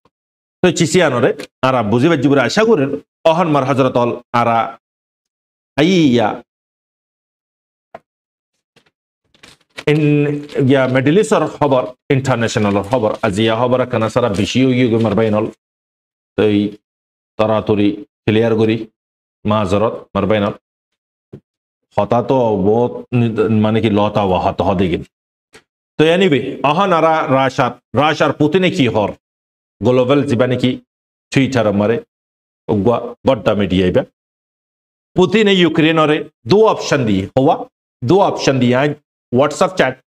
So Chisianore, Ara Buziva Jubra Shagur, Ohan Mar Hazratol, Ara Aya. In ya Middle East or Hobar, international or Hobar, Azia Hobar, Kanasara, Bishu, Marbainal, the Taraturi, Hilarguri, Mazarot, Marbainal, Hotato, both Maniki Lota, Wahat Hodigin. So anyway, Ahanara Rashar Putiniki Hor, Golovel Zibaniki, Twitter Mare, Ugwa, Botta Mediabe. Putin Ukraine, do option the Hova, do option the WhatsApp chat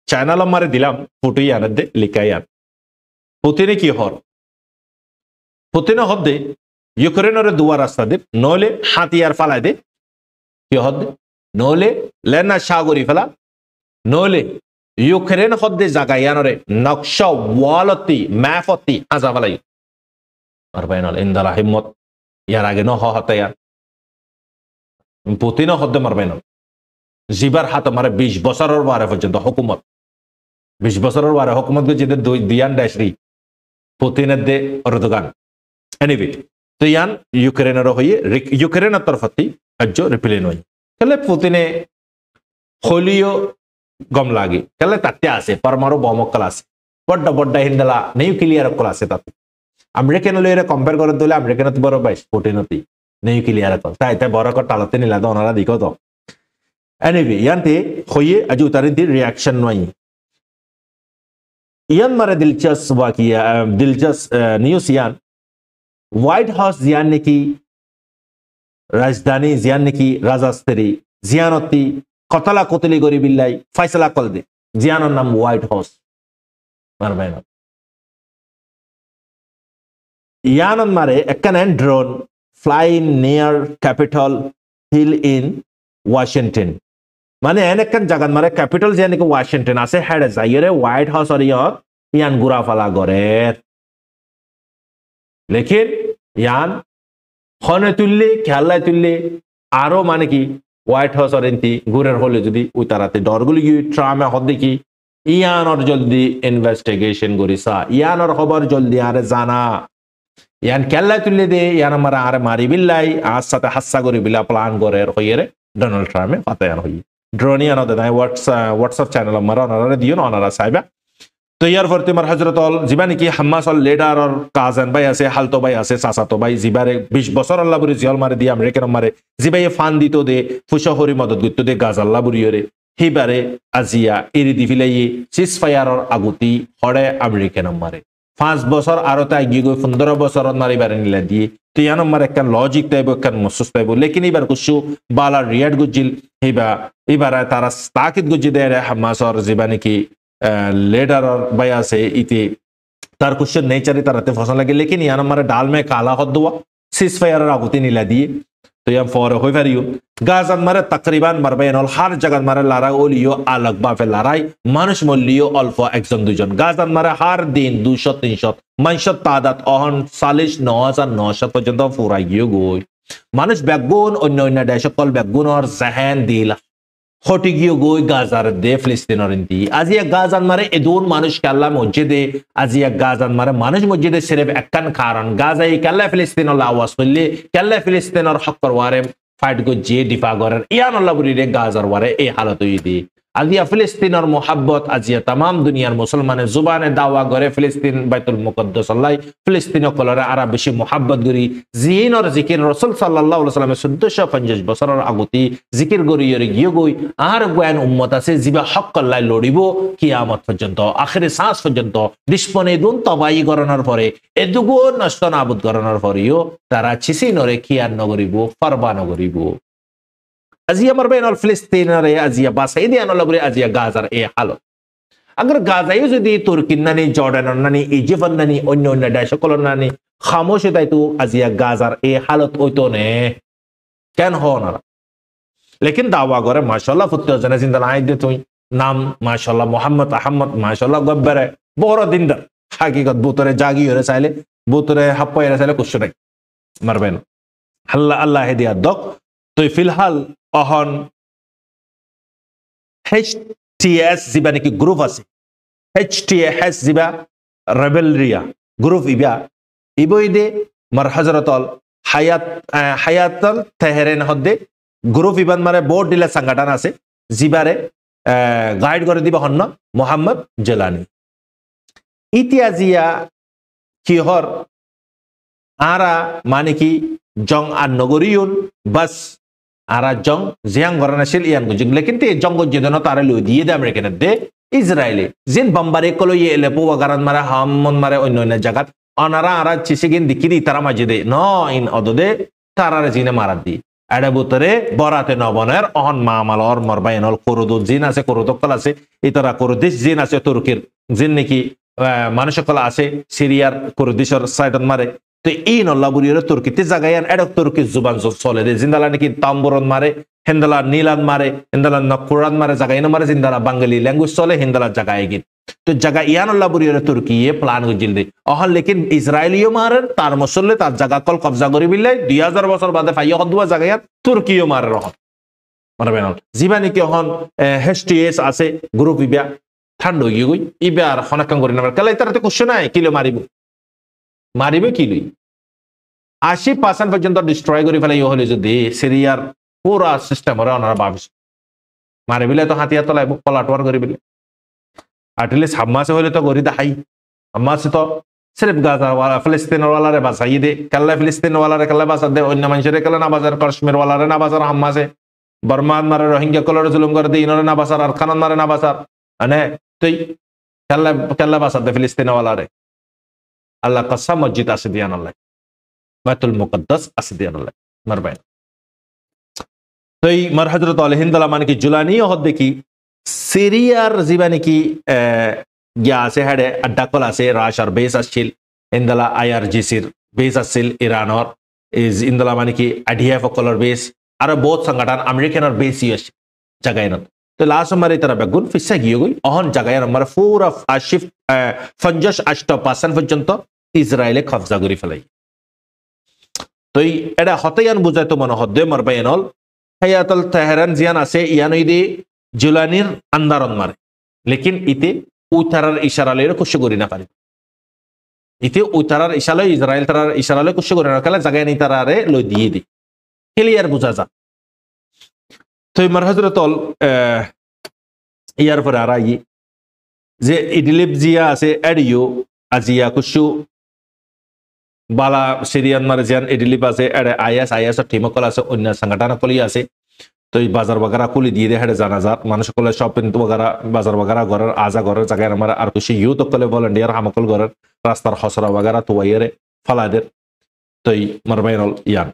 channel हमारे दिलाम photo ही आने दे लिखा यार Putin की होर Putin होत दे Ukraine और दुआ रास्ता दे नोले हाथियार फला दे क्या होत दे नोले लेना शागोरी फला नोले यूक्रेन होत दे जगह यार और नक्शा वालती मैप होती आजा वाला यू और बहनों इंदला हिम्मत यार आगे नो होता यार पुतिन होत दे मर बहनों Zibar hat amare 20 বছরের বারে পর্যন্ত হুকুমত 20 বছরের বারে হুকুমত গো যেতে দিয়ান ডাইসরি পুতিনের দে অরদোগান এনিওয়ে তো ইয়ান ইউক্রেনের হয়ে ইউক্রেনের তরফতি কার্য রিপ্লেন হই তাহলে পুতিনে হলিও গম লাগে তাহলে তাতে আছে পরমাণু বমকল আছে বড্ড বড্ড হিন্দলা নিউক্লিয়ার কল আছে তাতে আমেরিকান লইরে কম্পেয়ার করে দিলে আমেরিকানত বড় 22 পুতিনতি নিউক্লিয়ার কল তাই তাই বড় কল টালতে নিলা তো ওনারা দিকো তো এনিওয়ে ইয়ানতে হয়ে আজ উতারে দি রিঅ্যাকশন নই ইয়ান মারে দিলচস্প ওয়াকিয়া দিলচস্প নিউজ ইয়ান হোয়াইট হাউস জিয়ান নাকি রাজধানী জিয়ান নাকি রাজাস্তেরি জিয়ানতি কতলা কতলি গরি বিল্লাই ফয়সালা কল দে জিয়ানোর নাম হোয়াইট হাউস মারবে না ইয়ানন মারে একখান drone flying near capital hill in Washington মানে একখান জায়গাত মারে ক্যাপিটাল জিয়ান নাকি ওয়াশিংটন আছে হেড যাইরে হোয়াইট হাউস আর ইয়ান গুড়া ফালা গরের লেকিন ইয়ান হনে তুললে খেয়াল্লায় তুললে আরো মানে কি হোয়াইট হাউস আর এনতি ঘুরের হলে যদি ওই তারাতে ডরগুলি গিয়ে ট্রামে হদ দেখি ইয়ানর জলদি ইনভেস্টিগেশন করিসা ইয়ানর খবর জলদি আরে জানা ইয়ান খেয়াল্লায় তুললে দে ইয়ান আমার আরে মারি বিল্লাই আজ সাথে হাস্যা করি বিলা প্লান করে হইয়ে ডোনাল্ড ট্রাম্পে পাতায়ান হই ড্রোনিয়ান দেয় হোয়াটসঅ্যাপ চ্যানেল আমার ওনারা দিও না ওনারা চাইবা তো ইয়ার ফর তোমার হজরত যিবা নাকি হামাসল লিডারর কাজান ভাই আছে হালতো ভাই আছে চাচাতো ভাই যিবারে 20 বছর আল্লাহ বুড়ি জিয়ল মারে দিয়ে আমেরিকান মারে যিবাই ফান দিত দে ফুসহরি মদত গুত্ত দে গাজ আল্লাহ বুড়িয়রে হিবারে আজিয়া এরি দি ফিলাই সিজ ফায়ারর আগুতি হড়ে আমেরিকান মারে 5 বছর আরো তাই গিয়ে 15 বছর মারিবারে নিলা দিয়ে তিয়ান মারে একখান লজিক তাইব একখান মসুস তাইব লেকিন এবার কুসু বালা রিয়াড গুজিল হিবা এবার তারা তাকিদ গুজি দেয় হামাসর যিবা নাকি लेडर और भैया से इति तार कुछ नेचर तरह फसल लगे लेकिन यार हमारे डाल में काला हो दुआ सिस फायर आगुती नीला दिए तो यह फॉर हो फेरियो गाजन मारे तकरीबन मरबेन और हर जगह मारे लारा ओलियो अलग बाफे लाराई मानुष मोलियो अल्फा एक्सन दुजन गाजन मारे हर दिन 200-300 मानशत तादात अहन 49,900 पर्यंत फुराइयो गोय मानुष बैगुन अन्य देश कल बैगुन और जहन दिला হটিগিও গই গাজার দে ফিলিস্তিনের ইন্তি আজিয়া গাজান মারে এদুন মানুষ কাল্লা মসজিদে আজিয়া গাজান মারে মানুষ মসজিদে সিরেফ একখান কারণ গাজাই কাল্লা ফিলিস্তিনের আওয়াজ করলে কাল্লা ফিলিস্তিনের হক করওয়ারে ফাইট গো যে ডিফা করেন ইয়ান আল্লাহ বুড়িরে গাজার ওয়ারে এই হালত হইদি আজিয়া ফিলিস্তিনের মোহাব্বত আজিয়া তামাম দুনিয়ার মুসলমানের জুবানে দাওয়া করে ফিলিস্তিন বাইতুল মুকদ্দাস আল্লাহ ফিলিস্তিন কলরে আরা বেশি মোহাব্বত গরি জিনর জিকির রাসূল সাল্লাল্লাহু আলাইহি ওয়াসাল্লামের 1450 বছরের আগতি জিকির গরি ইরে গিয়ে গই আর গোয়ান উম্মত আছে জিবা হক আল্লাহ লড়িব কিয়ামত পর্যন্ত আখিরে শ্বাস পর্যন্ত দিশপনে দুন তবাই গরনার পরে এদুগো নষ্ট নাবুদ গরনার পরেও তারা চিসি নরে কিয়ার নগরিব ফরবা নগরিব আজিয়া মারবেন অল ফিলিস্তিনের আজিয়া বাসাইদি আনলবরে আজিয়া গাজার এই হালত अगर গাজায়ও যদি তুর্কি নানি জর্ডান নানি ইজিপ্ট নানি অন্য অন্য দেশ সকল নানি খামোশ তাই তো আজিয়া গাজার এই হালত হইতো নে কেন হো না লেকিন দাওয়া করে মাশাআল্লাহ ফুত্তে জানা জিন্দা নাই দে তুই নাম মাশাআল্লাহ মোহাম্মদ আহমদ মাশাআল্লাহ গব্বরে বড় দিনদার হাকিকত বুতরে জাগি হরে চাইলে বুতরে হাপ্পায় চাইলে কুছ নাই মারবেন আল্লাহ আল্লাহ হেদিয়া দক তো ফিলহাল অহন HTS জিবা নাকি গ্রুপ আছে HTS জিবা রেবেলরিয়া গ্রুপ ইবা ইবইদে মার হযরতল হায়াতল তেহরান হদ্দে গ্রুপ ইবান মারে বোর্ড দিলা সংগঠন আছে জিবারে গাইড করে দিবা হন্ন মোহাম্মদ জেলানি ইতিয়াজিয়া কিহর আরা মানে কি জং আর নগরিয়ন বাস আরা জং জিয়াং গরনাশিল ইয়ান গুজিং লেকিন তে জং গজেদন তারে লই দিয়ে দে আমেরিকান দে ইসরায়েলে জিন বম্বারে কলো ইয়েলে পোয়া গারান মারে হামন মারে অন্য অন্য জায়গা অনারা আরা চিসিগিন দিকিরি তারা মাঝে দে ন ইন অদদে তারারে জিনে মারা দি এডা বুতরে বরাতে নবনের অহন মামালর মরবাইনল করুদু জিন আছে করুদকল আছে ইতারা করুদিস জিন আছে তুর্কির জিন নাকি মানুষকল আছে সিরিয়ার করুদিসর সাইডন মারে তো এই নল্লা বুড়িয়ে তুর্কিতে জাগায়ান এডক তুর্কির জুবান চলে দে জিন্দালা নাকি তাম্বরন মারে হিন্দালা নীলান মারে হিন্দালা নকুরান মারে জাগাইন মারে জিন্দালা বাঙালি ল্যাঙ্গুয়েজ চলে হিন্দালা জাগায় গিয়ে তো জায়গা ইয়ানুল্লাহ বুড়িয়ে তুর্কিয়ে প্লান গজিল দে অহন লেকিন ইসরায়েলিও মারের তার মসল্লে তার জায়গা কল কবজা করি বিলে 2000 বছর বাদে ফাইয়া হদুয়া জাগায়ান তুর্কিও মারে রহন মারবে না জিবা নাকি অহন HTS আছে গ্রুপ ইবিয়া ঠান্ডা হয়ে গই ইবে আর হনাকাম করি না কেলা তারা তো কোশ্চেন নাই কিলো মারিব কিলো 80% পর্যন্ত ডিস্ট্রয় করে ফেলে হলে যদি সিরিয়ার পুরা সিস্টেম ওরা ওনারা ভাবিস মারি বিলে তো হাতিয়ার তলায় পলাটোয়ার করে বিলে এটলিস্ট হাম্মাসে হলে তো গরি দেখাই হাম্মাসে তো সির্ফ গাজাওয়ালা ফিলিস্তিনওয়ালারে বাঁচাই দে কাল্লা ফিলিস্তিনওয়ালারে কাল্লা বাঁচা দে অন্য মানুষের কাল্লা না বাজার কাশ্মীরওয়ালারে না বাজার হাম্মাসে বর্মান মারে রোহিঙ্গা কলরে জুলুম করে দে ইনরে না বাঁচার আর খানন মারে না বাঁচার মানে তুই কাল্লা কাল্লা বাঁচা দে ফিলিস্তিনওয়ালারে আল্লাহ কসম মসজিদ আছে দিয়ান আল্লাহ বাইতুল মুকদ্দাস আছে দিয়ান আল্লাহ মারবাই তো এই মার হযরত আলী হিন্দালা মানে কি জুলানি হদ দেখি সিরিয়ার জীবনে কি গিয়া আছে হেডে আড্ডাকল আছে রাশার বেস আসছিল ইন্দালা আইআরজিসির বেস আসছিল ইরানর ইজ ইন্দালা মানে কি আইডিএফ কলর বেস আর বহুত সংগঠন আমেরিকানের বেস ইউএস জায়গায় না তো লাস্ট মারে তারা বেগুন ফিসা গিয়ে গই অহন জায়গায় আমার পুরা শিফট 58% পর্যন্ত ইসরায়েলে কবজা করে ফেলাই তো এটা হতায়ান বুঝায় তো মনে হদ্দে মারবাইনল হায়াতুল তেহরান জিয়ান আছে ইয়ানইদি জুলানির আন্দারন মারে লেকিন ইতে উইতারার ইশারালের কুশ করি না পারি ইতে উইতারার ইশালে ইসরায়েল তারার ইশারালে কুশ করি না কালে জায়গায় নি তারারে লই দিয়ে দি ক্লিয়ার বুঝা যা তো মার হযরতল ইয়ার পরে আর যে ইডলিব জিয়া আছে এডিও আজিয়া কুশু বালা সিরিয়ান মারে জিয়ান ইডলিব আছে এডে আইএস টিমকল আছে অন্য সংগঠন কলি আছে তো এই বাজার বাগারা কুলি দিয়ে দেয় হেডে জানাজার মানুষ কলে শপিং বাগারা বাজার বাগারা ঘরের আজা ঘরের জায়গায় আমার আর খুশি ইউথ কলে ভলেন্টিয়ার হামকল ঘরের রাস্তার হসরা বাগারা তো ওয়াইরে ফালাদের তো এই মারবাইনল ইয়ান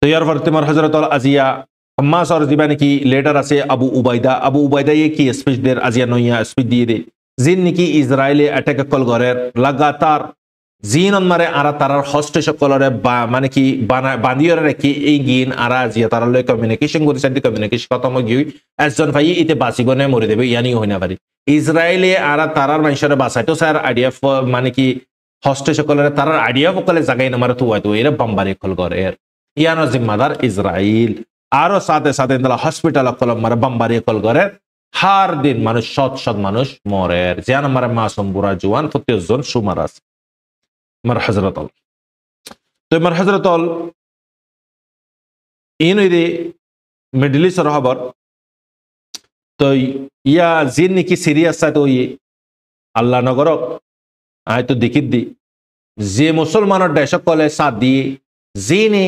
তো ইয়ার পর তোমার হযরত আজিয়া হাম্মাস আর জীবানি কি লিডার আছে আবু উবাইদা ये কি স্পিচ দের আজিয়া নইয়া স্পিচ দিয়ে দে জিন নাকি ইসরায়েলে অ্যাটাক কল ঘরের লাগাতার জিন মারে আরা তারার হস্টেশ কলরে মানে কি বান্দিয়র রেখি এই গিন আরা জিয়া তারার লয় কমিউনিকেশন করি সাথে কমিউনিকেশন খতম গই একজন ভাই ইতে বাসিবনে মরে দেবে ইয়ানি হই না পারি ইসরায়েলে আরা তারার মানুষের বাসাইতো স্যার আইডিএফ মানে কি হস্টেশ কলরে তারার আইডিএফ কলে জায়গায় না মারে তো এরা বম্বারি কল করে ইয়ানো জিম্মাদার ইসরায়েল আরো সাথে সাথে হসপিটাল কলম মারে বম্বারি কল করে হার দিন মানুষ শত মানুষ মরে জিয়ান মারে মাসুম বুড়া জওয়ান 50 জন সুমার আছে মার হযরতল তো মার হযরতল ইনইদি মিডল ইস্ট রহবর তো ইয়া জিন নাকি সিরিয়াস সাথে ওই আল্লাহ নগর আয় তো দেখিত দি যে মুসলমানের দেশ কলে সাথ দিয়ে জিনে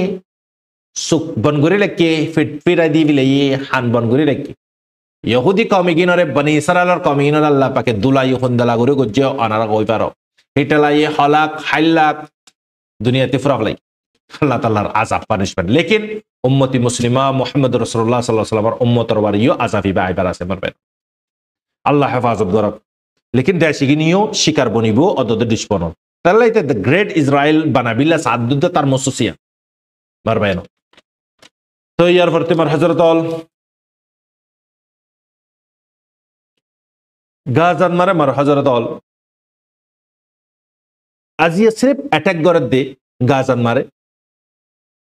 সুখ বনগুরি লেখকে ফিরা দি বিলে হান বনগুরি লেখকে ইহুদি কমিগিনরে বনি ইসরায়েলের কমিগিনর আল্লাহ পাকে দুলাই হুন্দালা গুরু গজ্জ অনারা কই পারো হিটালাই হলাক হাইলাক দুনিয়াতে ফুরাফলাই আল্লাহ তাআলার আযাব পানিশমেন্ট লেকিন উম্মতি মুসলিমা মুহাম্মদ রাসূলুল্লাহ সাল্লাল্লাহু আলাইহি ওয়াসাল্লামের উম্মতর বারিও আযাবি বাইবার আছে মারবে আল্লাহ হেফাজত করক লেকিন দেশিগিনিও শিকার বনিব অদদ ডিসপন তাহলে দ্য গ্রেট ইসরায়েল বানাবিল্লা সাদুদ তার মুসুসিয়া মারবে তো ইয়ার পরতে মার হযরতল গাজান মারে মার হযরতল আজিয়া সির্ফ অ্যাটাক করে দে গাজান মারে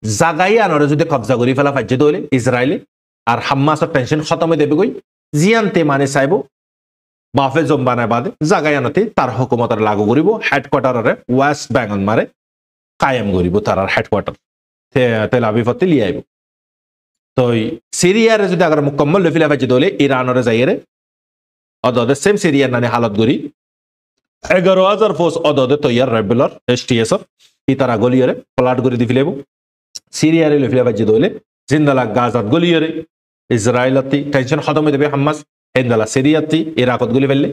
জাগাই আনরে যদি কবজা করি ফেলা ফাইজে দইলে ইসরায়েলে আর হাম্মাসের টেনশন খতমে দেবে কই জিয়ানতে মানে চাইব বাফে জম বানায় বাদে জাগাই আনতে তার হুকুমতর লাগু করিব হেডকোয়ার্টারে ওয়েস্ট বেঙ্গল মারে কায়েম করিব তার হেডকোয়ার্টার তেল আবিফতে লিয়ে আইব তো সিরিয়ারে যদি আগে মুকম্মল লফিলা ফাইজে দইলে ইরানরে যাইরে অদদে সেম সিরিয়ার নানে হালত করি 11,000 ফোর্স অদদে তৈয়ার রেবেলর এসটিএস ই তারা গলিয়রে প্লাট করে দি ফিলেব সিরিয়ারে লফিলা বাজি দইলে জিন্দালা গাজাত গলিয়রে ইসরায়েলতি টেনশন খতম দেবে হামাস হেন্দালা সিরিয়াতি ইরাকত গলি ফেললে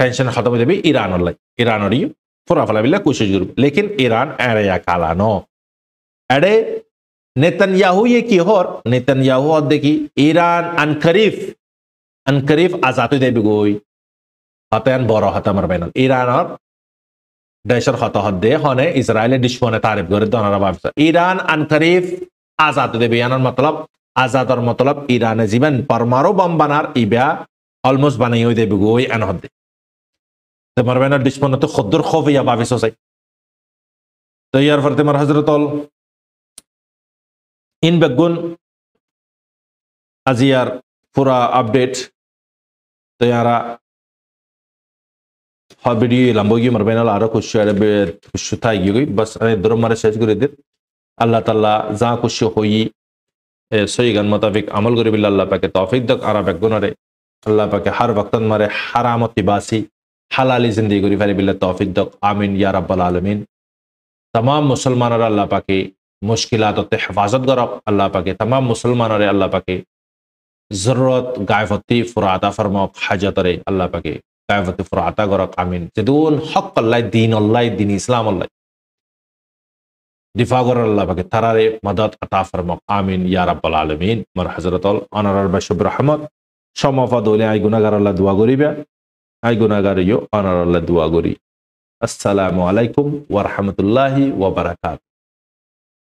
টেনশন খতম দেবে ইরানর লাই ইরানরই পুরা ফলা বিল্লা কোশিশ করব লেকিন ইরান এরিয়া কালানো এডে নেতানিয়াহু কি হর নেতানিয়াহু দেখি ইরান আনকরিফ আজাদ দেবে গই হতায়ন বড় হতা মারবেন ইরানর দেশের হত হদ্দে হনে ইসরায়েলের ডিসপনে তারিফ করে দনারা ভাবছে ইরান আনকরিফ আজাদ দেবে ইয়ানোর মতলব আজাদর মতলব ইরানে জীবন পরমাণু বম বানার ইবা অলমোস্ট বানাই হয়ে দেবে গই এন হদ্দে তো মারবেন ডিসপনে তো খদ্দুর খোফ ইয়া ভাবিস চাই তো ইয়ার পর তোমার হযরতল ইন বেগুন আজিয়ার পুরা আপডেট তো ইয়ারা ভিডিও লম্বগি মারবেনাল আরো খুশি থাই গই বাস দরম মারে শেষ করে দিত আল্লাহ তাআলা যা খুশি হই সহি গান মোতাবেক আমল করি বিল্লাহ আল্লাহ পাকে তৌফিক দক আরা বেগুনরে আল্লাহ পাকে হার ওয়াক্তন মারে হারামতি বাসি হালালি জিন্দেগি করি ফারি বিল্লাহ তৌফিক দক আমিন ইয়া রাব্বাল আলামিন तमाम मुसलमानरा अल्लाह पाके मुश्किलात ते हिफाजत करक अल्लाह पाके तमाम मुसलमानरे अल्लाह पाके जरूरत गायफती फुराता फरमाओ हाजत रे अल्लाह पाके गायफती फुराता करक आमीन जदून हक अल्लाह दीन इस्लाम अल्लाह दिफा कर अल्लाह पाके तरारे मदद अता फरमाओ आमीन या रब्बल आलमीन मर हजरत अनर बशब रहमत समफा दोले आई गुनाहगार अल्लाह दुआ करिबे आई गुनाहगार यो अनर अल्लाह दुआ करी अस्सलामु अलैकुम व रहमतुल्लाहि व बरकातहू।